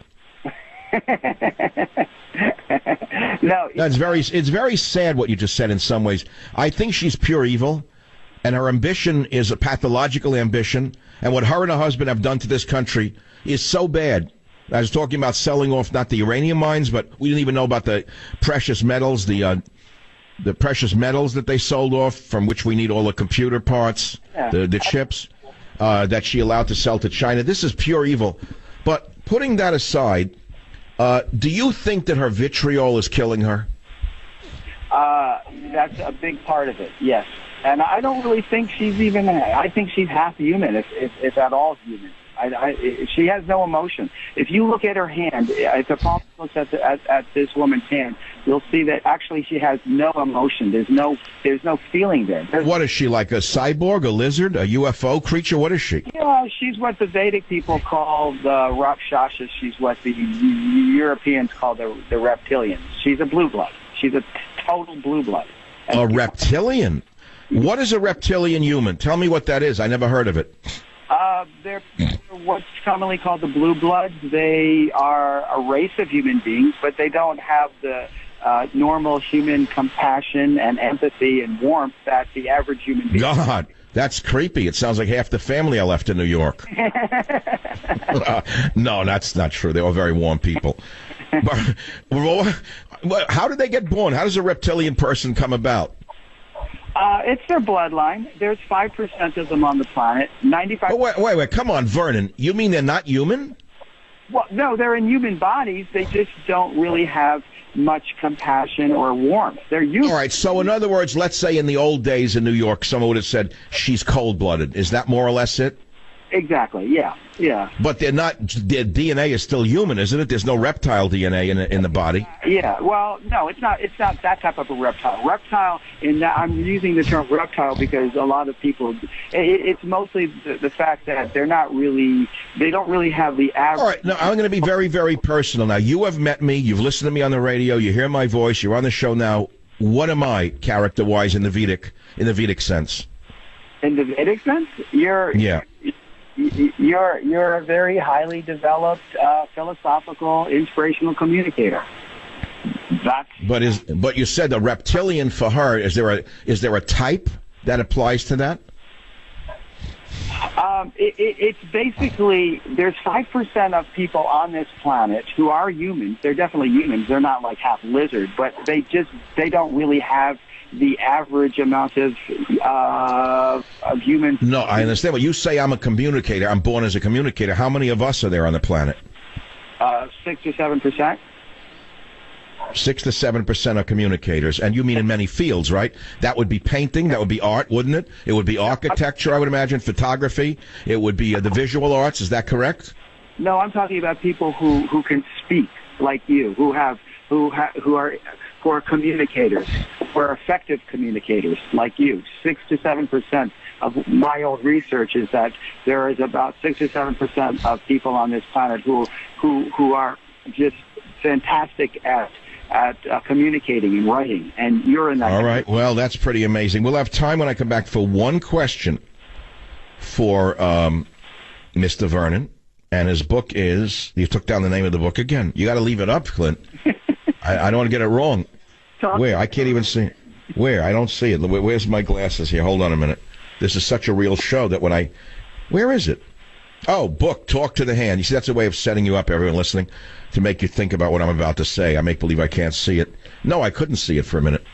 No. It's very sad what you just said in some ways. I think she's pure evil, and her ambition is a pathological ambition, and what her and her husband have done to this country is so bad. I was talking about selling off not the uranium mines, but we didn't even know about the precious metals, the precious metals that they sold off, from which we need all the computer parts, the chips that she allowed to sell to China. This is pure evil. But putting that aside, do you think that her vitriol is killing her? That's a big part of it, yes. And I don't really think she's even. I think she's half human, if at all human. She has no emotion. If you look at her hand, if a public looks at this woman's hand, you'll see that actually she has no emotion. There's no feeling there. What is she, like a cyborg, a lizard, a UFO creature? What is she? Yeah, she's what the Vedic people call the Rakshasas. She's what the Europeans call the reptilians. She's a blue blood. She's a total blue blood. A reptilian? What is a reptilian human? Tell me what that is. I never heard of it. They're what's commonly called the blue bloods. They are a race of human beings, but they don't have the normal human compassion and empathy and warmth that the average human being. God, that's creepy. It sounds like half the family I left in New York. No, that's not true. They were very warm people. But, how did they get born? How does a reptilian person come about? It's their bloodline. There's 5% of them on the planet. 95%. Oh, wait, come on, Vernon. You mean they're not human? Well, no, they're in human bodies. They just don't really have much compassion or warmth. They're human. All right, so in other words, let's say in the old days in New York, someone would have said she's cold-blooded. Is that more or less it? Exactly, yeah. But they're not. Their DNA is still human, isn't it? There's no reptile DNA in the body. Yeah, well, no, it's not that type of a reptile. Reptile, I'm using the term reptile because a lot of people, it's mostly the fact that they don't really have the average. All right, now I'm going to be very, very personal now. You have met me, you've listened to me on the radio, you hear my voice, you're on the show now. What am I, character-wise, in the Vedic sense? In the Vedic sense? You're a very highly developed, philosophical, inspirational communicator. But you said the reptilian for her. Is there a type that applies to that? It's basically there's 5% of people on this planet who are humans. They're definitely humans. They're not like half lizard, but they don't really have the average amount of humans. No, I understand. But you say I'm a communicator. I'm born as a communicator. How many of us are there on the planet? 6 or 7%. 6 to 7% are communicators, and you mean in many fields, right? That would be painting, that would be art, wouldn't it? It would be architecture, I would imagine, photography. It would be the visual arts. Is that correct? No, I'm talking about people who can speak like you, who are communicators, who are effective communicators like you. 6 to 7% of my old research is that there is about 6 to 7% of people on this planet who are just fantastic at communicating and writing, and you're in that. All right. Well, that's pretty amazing. We'll have time when I come back for one question for Mr. Vernon, and his book is. You took down the name of the book again. You got to leave it up, Clint. I don't want to get it wrong. Where? I can't even see it. Where? I don't see it. Where's my glasses here? Hold on a minute. This is such a real show that when I. Where is it? Oh, book, Talk to the Hand. You see, that's a way of setting you up, everyone listening, to make you think about what I'm about to say. I make believe I can't see it. No, I couldn't see it for a minute.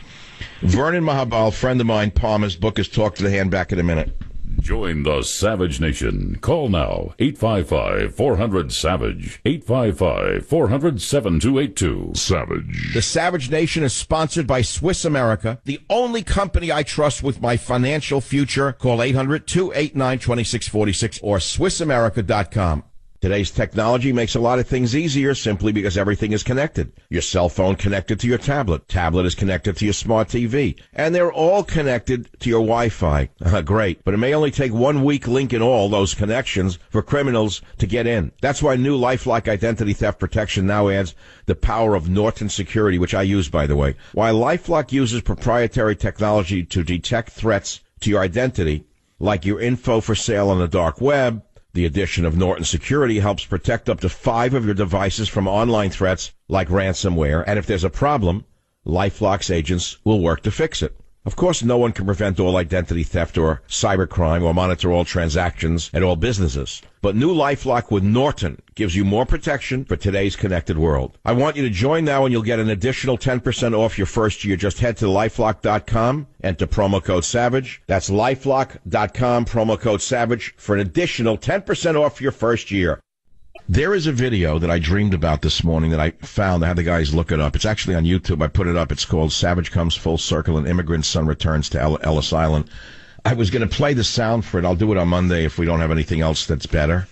Vernon Mahabal, friend of mine, Palmer's book is Talk to the Hand. Back in a minute. Join the Savage Nation. Call now, 855-400-SAVAGE, 855-400-7282. Savage. The Savage Nation is sponsored by Swiss America, the only company I trust with my financial future. Call 800-289-2646 or SwissAmerica.com. Today's technology makes a lot of things easier simply because everything is connected. Your cell phone connected to your tablet. Tablet is connected to your smart TV. And they're all connected to your Wi-Fi. Great. But it may only take 1 weak link in all those connections for criminals to get in. That's why new LifeLock identity theft protection now adds the power of Norton Security, which I use, by the way. While LifeLock uses proprietary technology to detect threats to your identity, like your info for sale on the dark web, the addition of Norton Security helps protect up to 5 of your devices from online threats like ransomware. And if there's a problem, LifeLock's agents will work to fix it. Of course, no one can prevent all identity theft or cybercrime or monitor all transactions at all businesses. But new LifeLock with Norton gives you more protection for today's connected world. I want you to join now and you'll get an additional 10% off your first year. Just head to LifeLock.com, enter promo code SAVAGE. That's LifeLock.com, promo code SAVAGE for an additional 10% off your first year. There is a video that I dreamed about this morning that I found. I had the guys look it up. It's actually on YouTube. I put it up. It's called Savage Comes Full Circle, An Immigrant's Son Returns to Ellis Island. I was going to play the sound for it. I'll do it on Monday if we don't have anything else that's better,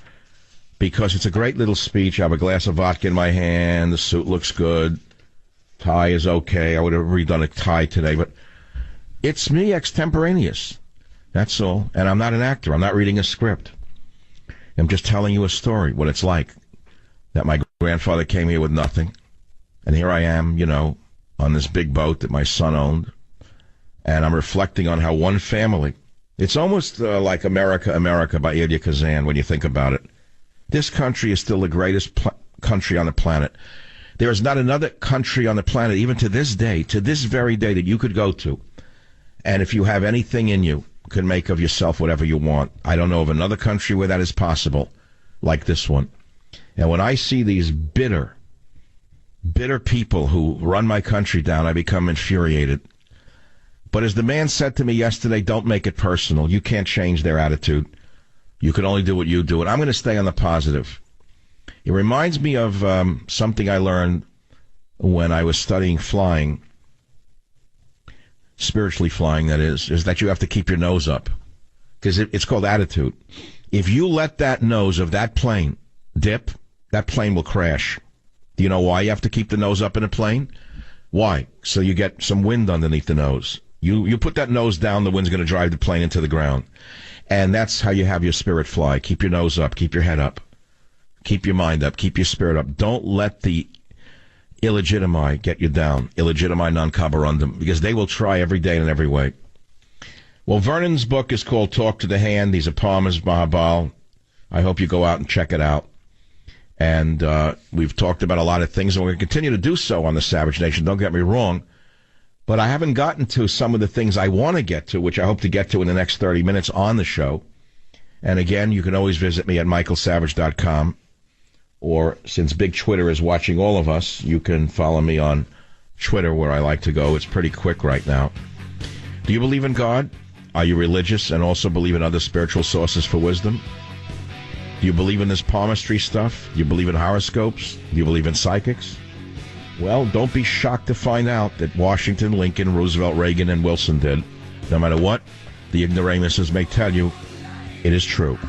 because it's a great little speech. I have a glass of vodka in my hand. The suit looks good. Tie is okay. I would have redone a tie today, but it's me extemporaneous. That's all. And I'm not an actor. I'm not reading a script. I'm just telling you a story, what it's like, that my grandfather came here with nothing, and here I am, you know, on this big boat that my son owned, and I'm reflecting on how one family, it's almost like America, America by Elia Kazan when you think about it. This country is still the greatest country on the planet. There is not another country on the planet, even to this day, to this very day, that you could go to, and if you have anything in you, can make of yourself whatever you want. I don't know of another country where that is possible like this one. And when I see these bitter people who run my country down, I become infuriated. But as the man said to me yesterday, don't make it personal. You can't change their attitude. You can only do what you do. And I'm going to stay on the positive. It reminds me of something I learned when I was studying flying, spiritually flying, that is that you have to keep your nose up, because it's called attitude. If you let that nose of that plane dip, that plane will crash. Do you know why you have to keep the nose up in a plane? Why? So you get some wind underneath the nose. You put that nose down, the wind's going to drive the plane into the ground. And that's how you have your spirit fly. Keep your nose up, keep your head up, keep your mind up, keep your spirit up. Don't let the illegitimi get you down, illegitimi non carborundum, because they will try every day and in every way. Well, Vernon's book is called Talk to the Hand. These are Palmer's Mahabal. I hope you go out and check it out. And we've talked about a lot of things, and we're going to continue to do so on the Savage Nation. Don't get me wrong. But I haven't gotten to some of the things I want to get to, which I hope to get to in the next 30 minutes on the show. And again, you can always visit me at michaelsavage.com. Or, since Big Twitter is watching all of us, you can follow me on Twitter, where I like to go. It's pretty quick right now. Do you believe in God? Are you religious and also believe in other spiritual sources for wisdom? Do you believe in this palmistry stuff? Do you believe in horoscopes? Do you believe in psychics? Well, don't be shocked to find out that Washington, Lincoln, Roosevelt, Reagan, and Wilson did. No matter what the ignoramuses may tell you, it is true.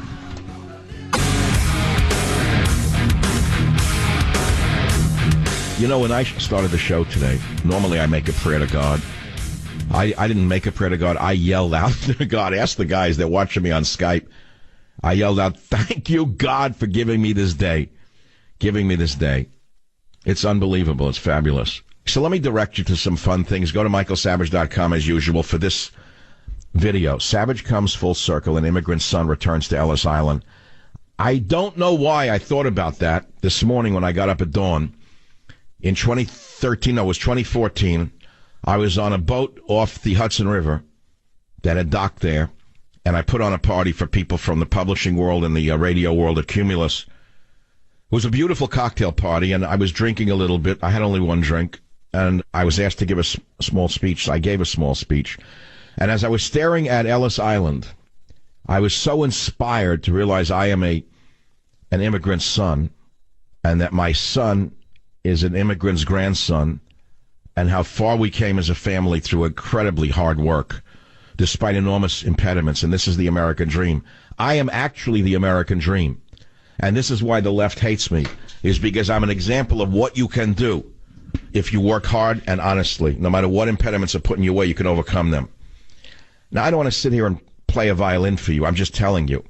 You know, when I started the show today, normally I make a prayer to God. I didn't make a prayer to God. I yelled out to God. Ask the guys that watching me on Skype. I yelled out, thank you, God, for giving me this day. Giving me this day. It's unbelievable. It's fabulous. So let me direct you to some fun things. Go to michaelsavage.com as usual for this video. Savage comes full circle. An immigrant son returns to Ellis Island. I don't know why I thought about that this morning when I got up at dawn. In 2014, I was on a boat off the Hudson River that had docked there, and I put on a party for people from the publishing world and the radio world at Cumulus. It was a beautiful cocktail party, and I was drinking a little bit. I had only one drink, and I was asked to give a small speech. So I gave a small speech. And as I was staring at Ellis Island, I was so inspired to realize I am an immigrant son, and that my son is an immigrant's grandson, and how far we came as a family through incredibly hard work, despite enormous impediments. And this is the American dream. I am actually the American dream. And this is why the left hates me, is because I'm an example of what you can do if you work hard and honestly. No matter what impediments are put in your way, you can overcome them. Now, I don't want to sit here and play a violin for you. I'm just telling you.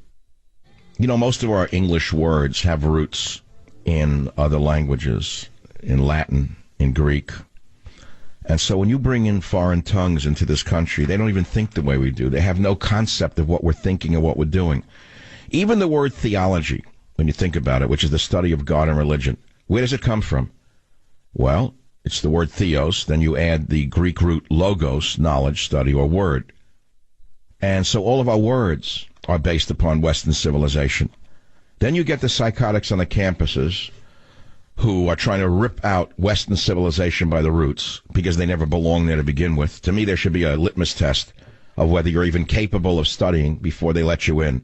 You know, most of our English words have roots in other languages, in Latin, in Greek. And so when you bring in foreign tongues into this country, they don't even think the way we do. They have no concept of what we're thinking or what we're doing. Even the word theology, when you think about it, which is the study of God and religion, where does it come from? Well, it's the word theos. Then you add the Greek root logos, knowledge, study, or word. And so all of our words are based upon Western civilization. Then you get the psychotics on the campuses who are trying to rip out Western civilization by the roots because they never belonged there to begin with. To me, there should be a litmus test of whether you're even capable of studying before they let you in.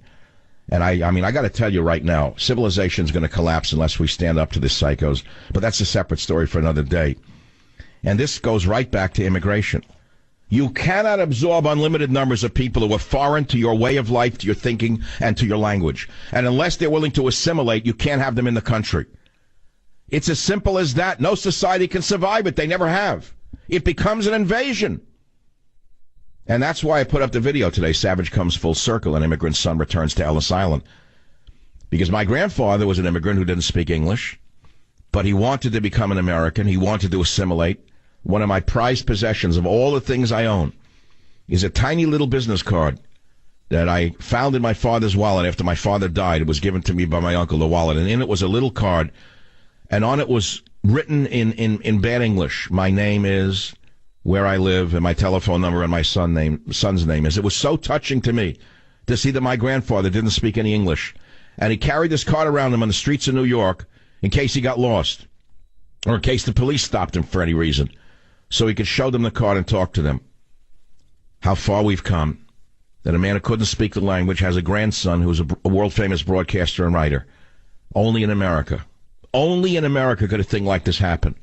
And I mean, I got to tell you right now, civilization's going to collapse unless we stand up to the psychos. But that's a separate story for another day. And this goes right back to immigration. You cannot absorb unlimited numbers of people who are foreign to your way of life, to your thinking, and to your language. And unless they're willing to assimilate, you can't have them in the country. It's as simple as that. No society can survive it. They never have. It becomes an invasion. And that's why I put up the video today, Savage Comes Full Circle, an immigrant son returns to Ellis Island. Because my grandfather was an immigrant who didn't speak English, but he wanted to become an American. He wanted to assimilate. One of my prized possessions of all the things I own is a tiny little business card that I found in my father's wallet after my father died. It was given to me by my uncle, the wallet. And in it was a little card, and on it was written in bad English, my name is, where I live, and my telephone number, and my son's name is. It was so touching to me to see that my grandfather didn't speak any English. And he carried this card around him on the streets of New York in case he got lost, or in case the police stopped him for any reason, so he could show them the card and talk to them. How far we've come, that a man who couldn't speak the language has a grandson who's a world-famous broadcaster and writer. Only in America. Only in America could a thing like this happen.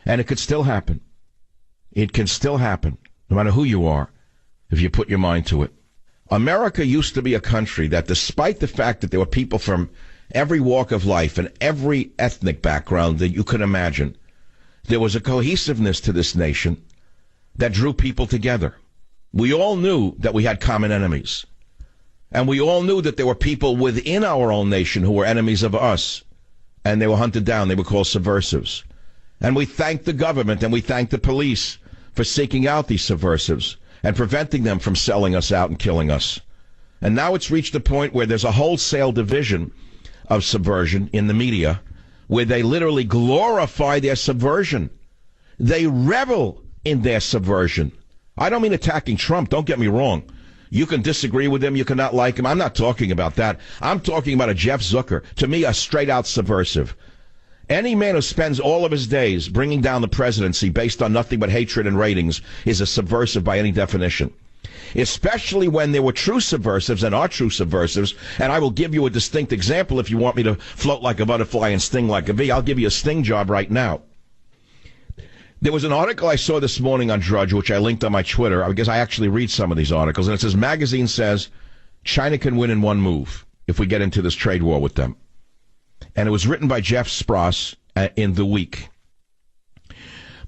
And it could still happen. It can still happen, no matter who you are, if you put your mind to it. America used to be a country that, despite the fact that there were people from every walk of life and every ethnic background that you could imagine, there was a cohesiveness to this nation that drew people together. We all knew that we had common enemies. And we all knew that there were people within our own nation who were enemies of us. And they were hunted down. They were called subversives. And we thanked the government and we thanked the police for seeking out these subversives and preventing them from selling us out and killing us. And now it's reached a point where there's a wholesale division of subversion in the media where they literally glorify their subversion. They revel in their subversion. I don't mean attacking Trump. Don't get me wrong. You can disagree with him. You cannot like him. I'm not talking about that. I'm talking about a Jeff Zucker. To me, a straight-out subversive. Any man who spends all of his days bringing down the presidency based on nothing but hatred and ratings is a subversive by any definition. Especially when there were true subversives and are true subversives. And I will give you a distinct example if you want me to float like a butterfly and sting like a bee. I'll give you a sting job right now. There was an article I saw this morning on Drudge, which I linked on my Twitter, because I actually read some of these articles, and it says, magazine says China can win in one move if we get into this trade war with them. And it was written by Jeff Spross in The Week.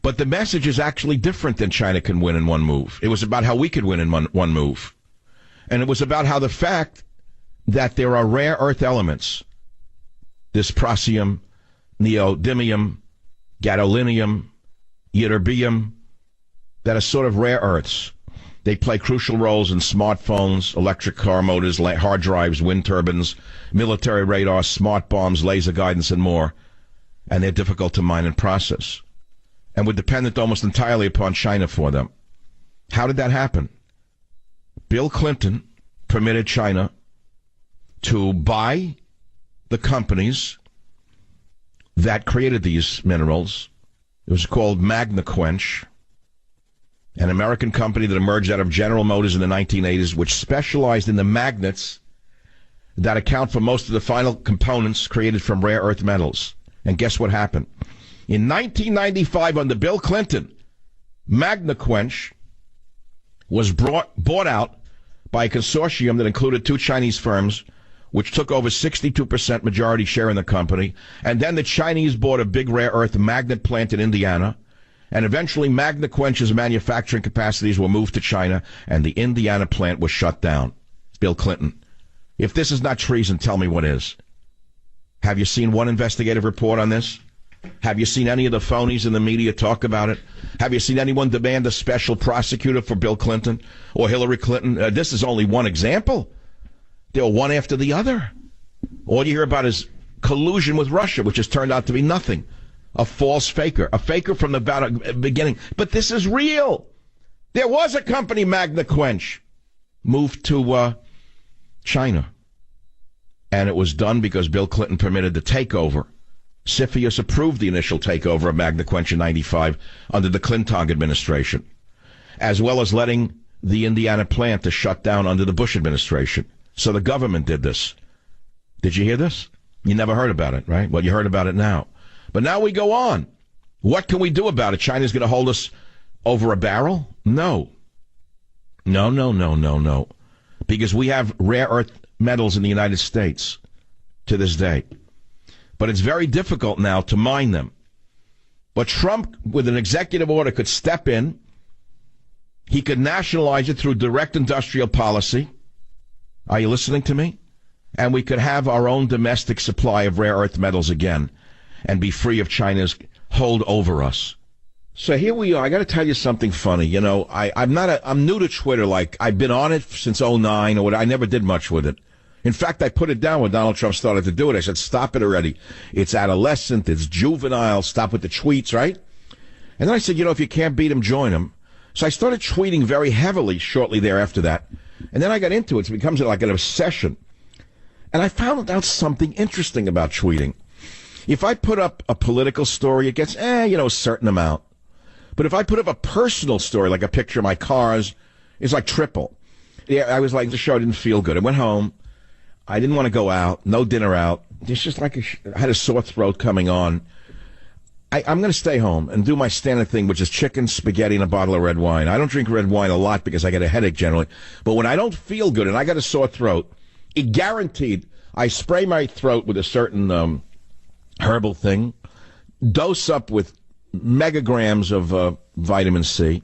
But the message is actually different than China can win in one move. It was about how we could win in one move. And it was about how the fact that there are rare earth elements, dysprosium, neodymium, gadolinium, ytterbium, that are sort of rare earths. They play crucial roles in smartphones, electric car motors, hard drives, wind turbines, military radar, smart bombs, laser guidance, and more. And they're difficult to mine and process. And we're dependent almost entirely upon China for them. How did that happen? Bill Clinton permitted China to buy the companies that created these minerals. It was called MagnaQuench, an American company that emerged out of General Motors in the 1980s, which specialized in the magnets that account for most of the final components created from rare earth metals. And guess what happened? In 1995, under Bill Clinton, MagnaQuench was bought out by a consortium that included two Chinese firms, which took over 62% majority share in the company. And then the Chinese bought a big rare earth magnet plant in Indiana. And eventually MagnaQuench's manufacturing capacities were moved to China, and the Indiana plant was shut down. Bill Clinton. If this is not treason, tell me what is. Have you seen one investigative report on this? Have you seen any of the phonies in the media talk about it? Have you seen anyone demand a special prosecutor for Bill Clinton or Hillary Clinton? This is only one example. They're one after the other. All you hear about is collusion with Russia, which has turned out to be nothing. A false faker. A faker from the beginning. But this is real. There was a company, MagnaQuench, moved to China. And it was done because Bill Clinton permitted the takeover. CFIUS approved the initial takeover of MagnaQuench in 95 under the Clinton administration, as well as letting the Indiana plant to shut down under the Bush administration. So the government did this. Did you hear this? You never heard about it, right? Well, you heard about it now. But now we go on. What can we do about it? China's going to hold us over a barrel? No. No. Because we have rare earth metals in the United States to this day. But it's very difficult now to mine them. But Trump, with an executive order, could step in. He could nationalize it through direct industrial policy. Are you listening to me? And we could have our own domestic supply of rare earth metals again and be free of China's hold over us. So here we are. I got to tell you something funny. You know, I'm new to Twitter. Like, I've been on it since 2009 or what. I never did much with it. In fact, I put it down when Donald Trump started to do it. I said, stop it already. It's adolescent. It's juvenile. Stop with the tweets, right? And then I said, you know, if you can't beat him, join him. So I started tweeting very heavily shortly thereafter that. And then I got into it. It becomes like an obsession. And I found out something interesting about tweeting. If I put up a political story, it gets, a certain amount. But if I put up a personal story, like a picture of my cars, it's like triple. Yeah, I was like, the show didn't feel good. I went home. I didn't want to go out. No dinner out. It's just like I had a sore throat coming on. I'm going to stay home and do my standard thing, which is chicken, spaghetti, and a bottle of red wine. I don't drink red wine a lot because I get a headache generally. But when I don't feel good and I got a sore throat, it guaranteed I spray my throat with a certain herbal thing, dose up with megagrams of vitamin C,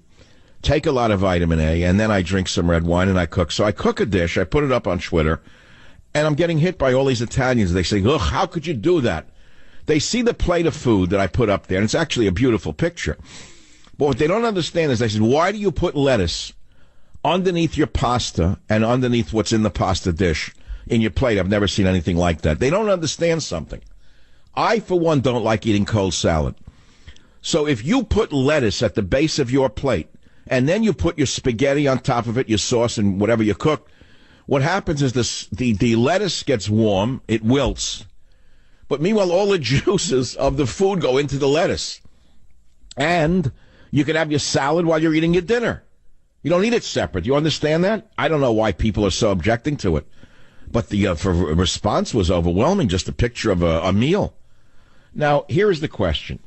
take a lot of vitamin A, and then I drink some red wine and I cook. So I cook a dish. I put it up on Twitter. And I'm getting hit by all these Italians. They say, look, how could you do that? They see the plate of food that I put up there, and it's actually a beautiful picture. But what they don't understand is they said, why do you put lettuce underneath your pasta and underneath what's in the pasta dish in your plate? I've never seen anything like that. They don't understand something. I, for one, don't like eating cold salad. So if you put lettuce at the base of your plate, and then you put your spaghetti on top of it, your sauce, and whatever you cook, what happens is the lettuce gets warm, it wilts, but meanwhile all the juices of the food go into the lettuce. And you can have your salad while you're eating your dinner. You don't eat it separate. You understand that? I don't know why people are so objecting to it. But the response was overwhelming, just a picture of a meal. Now, here is the question.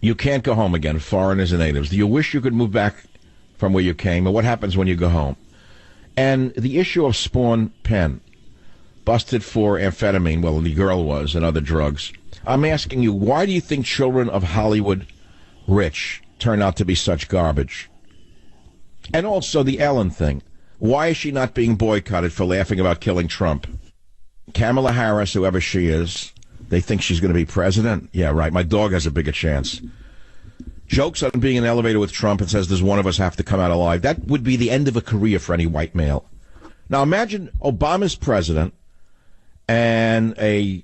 You can't go home again, foreigners and natives. Do you wish you could move back from where you came? Or what happens when you go home? And the issue of Spawn Penn, busted for amphetamine, well, the girl was, and other drugs. I'm asking you, why do you think children of Hollywood rich turn out to be such garbage? And also the Ellen thing. Why is she not being boycotted for laughing about killing Trump? Kamala Harris, whoever she is, they think she's going to be president? Yeah, right. My dog has a bigger chance. Jokes on being in an elevator with Trump and says, does one of us have to come out alive? That would be the end of a career for any white male. Now imagine Obama's president and a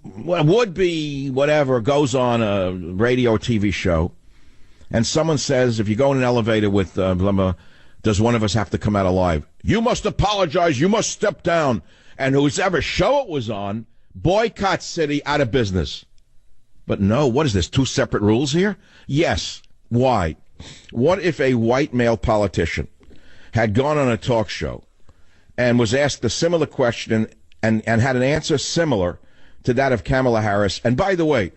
would-be whatever goes on a radio or TV show, and someone says, if you go in an elevator with blah, blah, does one of us have to come out alive? You must apologize. You must step down. And whoever show it was on, boycott city, out of business. But no, what is this, two separate rules here? Yes. Why? What if a white male politician had gone on a talk show and was asked a similar question and had an answer similar to that of Kamala Harris? And by the way,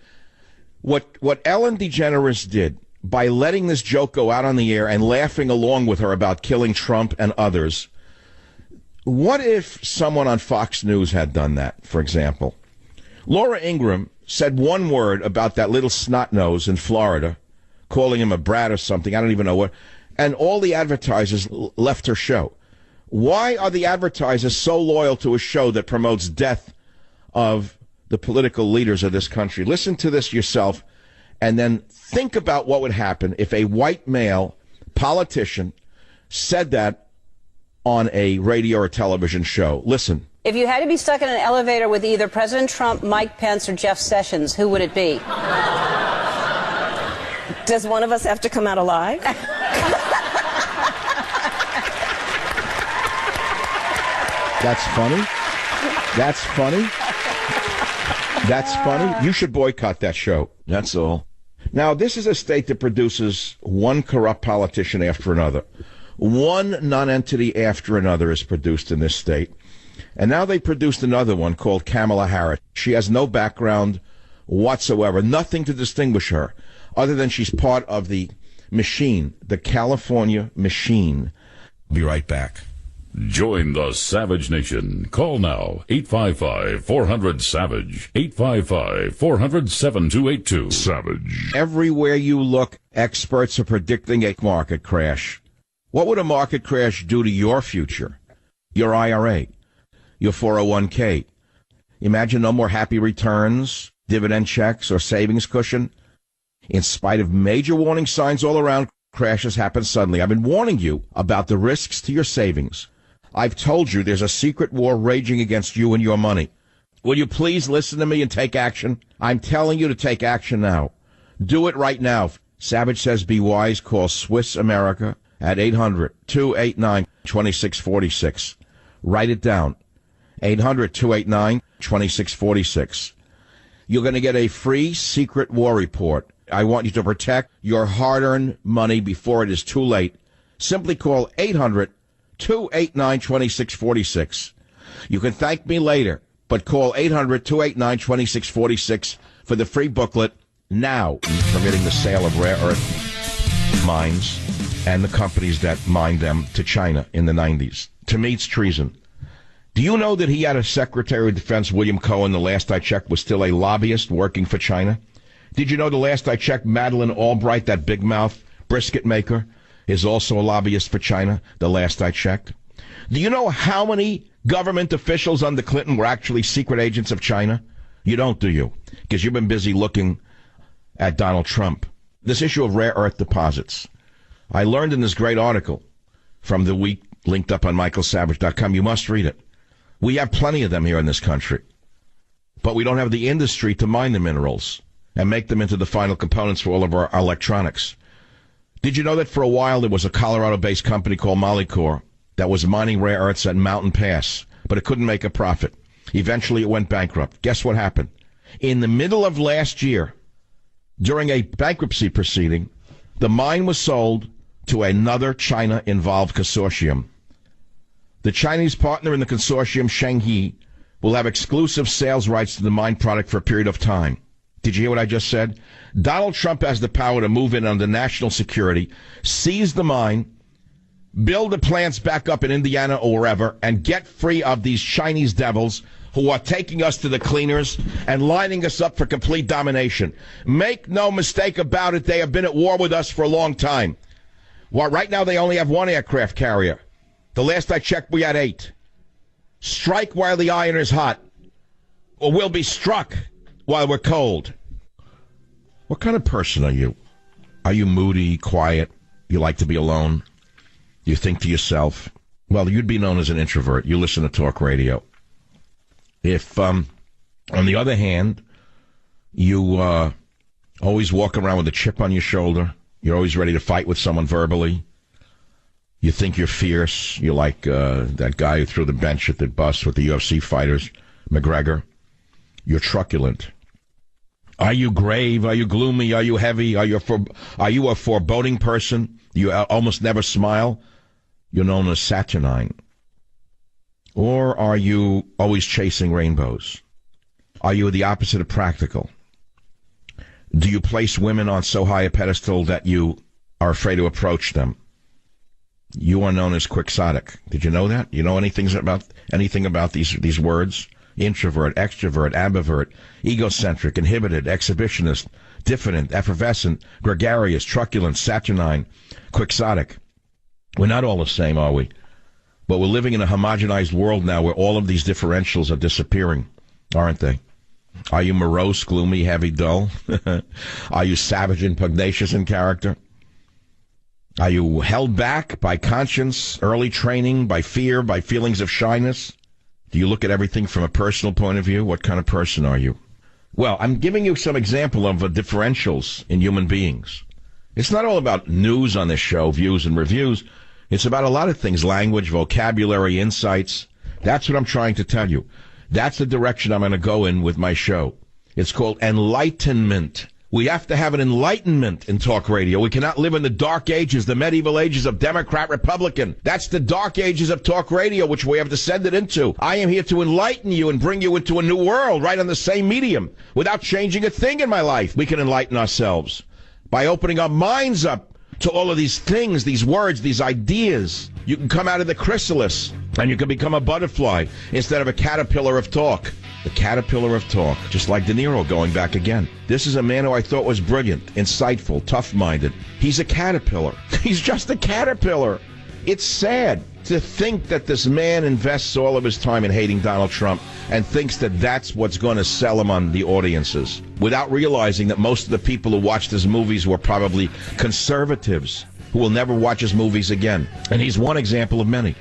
what Ellen DeGeneres did by letting this joke go out on the air and laughing along with her about killing Trump and others, what if someone on Fox News had done that, for example? Laura Ingraham said one word about that little snot-nose in Florida, calling him a brat or something, I don't even know what, and all the advertisers left her show. Why are the advertisers so loyal to a show that promotes death of the political leaders of this country? Listen to this yourself, and then think about what would happen if a white male politician said that on a radio or television show. Listen. If you had to be stuck in an elevator with either President Trump, Mike Pence, or Jeff Sessions, who would it be? Does one of us have to come out alive? That's funny. That's funny. That's funny. You should boycott that show. That's all. Now, this is a state that produces one corrupt politician after another. One nonentity after another is produced in this state. And now they produced another one called Kamala Harris. She has no background whatsoever, nothing to distinguish her, other than she's part of the machine, the California machine. Be right back. Join the Savage Nation. Call now, 855-400-SAVAGE, 855-400-7282. Savage. Everywhere you look, experts are predicting a market crash. What would a market crash do to your future, your IRA, your 401k? Imagine no more happy returns, dividend checks, or savings cushion. In spite of major warning signs all around, crashes happen suddenly. I've been warning you about the risks to your savings. I've told you there's a secret war raging against you and your money. Will you please listen to me and take action? I'm telling you to take action now. Do it right now. Savage says be wise. Call Swiss America at 800-289-2646. Write it down. 800-289-2646. You're going to get a free secret war report. I want you to protect your hard-earned money before it is too late. Simply call 800-289-2646. You can thank me later, but call 800-289-2646 for the free booklet now, permitting the sale of rare earth mines and the companies that mined them to China in the 90s. To me, it's treason. Do you know that he had a Secretary of Defense, William Cohen, the last I checked, was still a lobbyist working for China? Did you know the last I checked, Madeleine Albright, that big mouth brisket maker, is also a lobbyist for China, the last I checked? Do you know how many government officials under Clinton were actually secret agents of China? You don't, do you? Because you've been busy looking at Donald Trump. This issue of rare earth deposits. I learned in this great article from the week linked up on michaelsavage.com. You must read it. We have plenty of them here in this country, but we don't have the industry to mine the minerals and make them into the final components for all of our electronics. Did you know that for a while there was a Colorado-based company called Molycorp that was mining rare earths at Mountain Pass, but it couldn't make a profit? Eventually it went bankrupt. Guess what happened? In the middle of last year, during a bankruptcy proceeding, the mine was sold to another China-involved consortium. The Chinese partner in the consortium, Shenghe, will have exclusive sales rights to the mine product for a period of time. Did you hear what I just said? Donald Trump has the power to move in under national security, seize the mine, build the plants back up in Indiana or wherever, and get free of these Chinese devils who are taking us to the cleaners and lining us up for complete domination. Make no mistake about it, they have been at war with us for a long time. Well, right now they only have one aircraft carrier. The last I checked, we had 8. Strike while the iron is hot, or we'll be struck while we're cold. What kind of person are you? Are you moody, quiet? You like to be alone? You think to yourself? Well, you'd be known as an introvert. You listen to talk radio. If, on the other hand, you always walk around with a chip on your shoulder, you're always ready to fight with someone verbally, you think you're fierce, you're like that guy who threw the bench at the bus with the UFC fighters, McGregor, you're truculent. Are you grave? Are you gloomy? Are you heavy? Are you a foreboding person? You almost never smile? You're known as saturnine. Or are you always chasing rainbows? Are you the opposite of practical? Do you place women on so high a pedestal that you are afraid to approach them? You are known as quixotic. Did you know that? You know anything about these words? Introvert, extrovert, ambivert, egocentric, inhibited, exhibitionist, diffident, effervescent, gregarious, truculent, saturnine, quixotic. We're not all the same, are we? But we're living in a homogenized world now where all of these differentials are disappearing, aren't they? Are you morose, gloomy, heavy, dull? Are you savage and pugnacious in character? Are you held back by conscience, early training, by fear, by feelings of shyness? Do you look at everything from a personal point of view? What kind of person are you? Well, I'm giving you some example of differentials in human beings. It's not all about news on this show, views and reviews. It's about a lot of things, language, vocabulary, insights. That's what I'm trying to tell you. That's the direction I'm going to go in with my show. It's called enlightenment. We have to have an enlightenment in talk radio. We cannot live in the dark ages, the medieval ages of Democrat, Republican. That's the dark ages of talk radio, which we have descended into. I am here to enlighten you and bring you into a new world right on the same medium without changing a thing in my life. We can enlighten ourselves by opening our minds up to all of these things, these words, these ideas. You can come out of the chrysalis and you can become a butterfly instead of a caterpillar of talk. The caterpillar of talk, just like De Niro going back again. This is a man who I thought was brilliant, insightful, tough-minded. He's a caterpillar. He's just a caterpillar. It's sad to think that this man invests all of his time in hating Donald Trump and thinks that that's what's going to sell him on the audiences, without realizing that most of the people who watched his movies were probably conservatives who will never watch his movies again. And he's one example of many.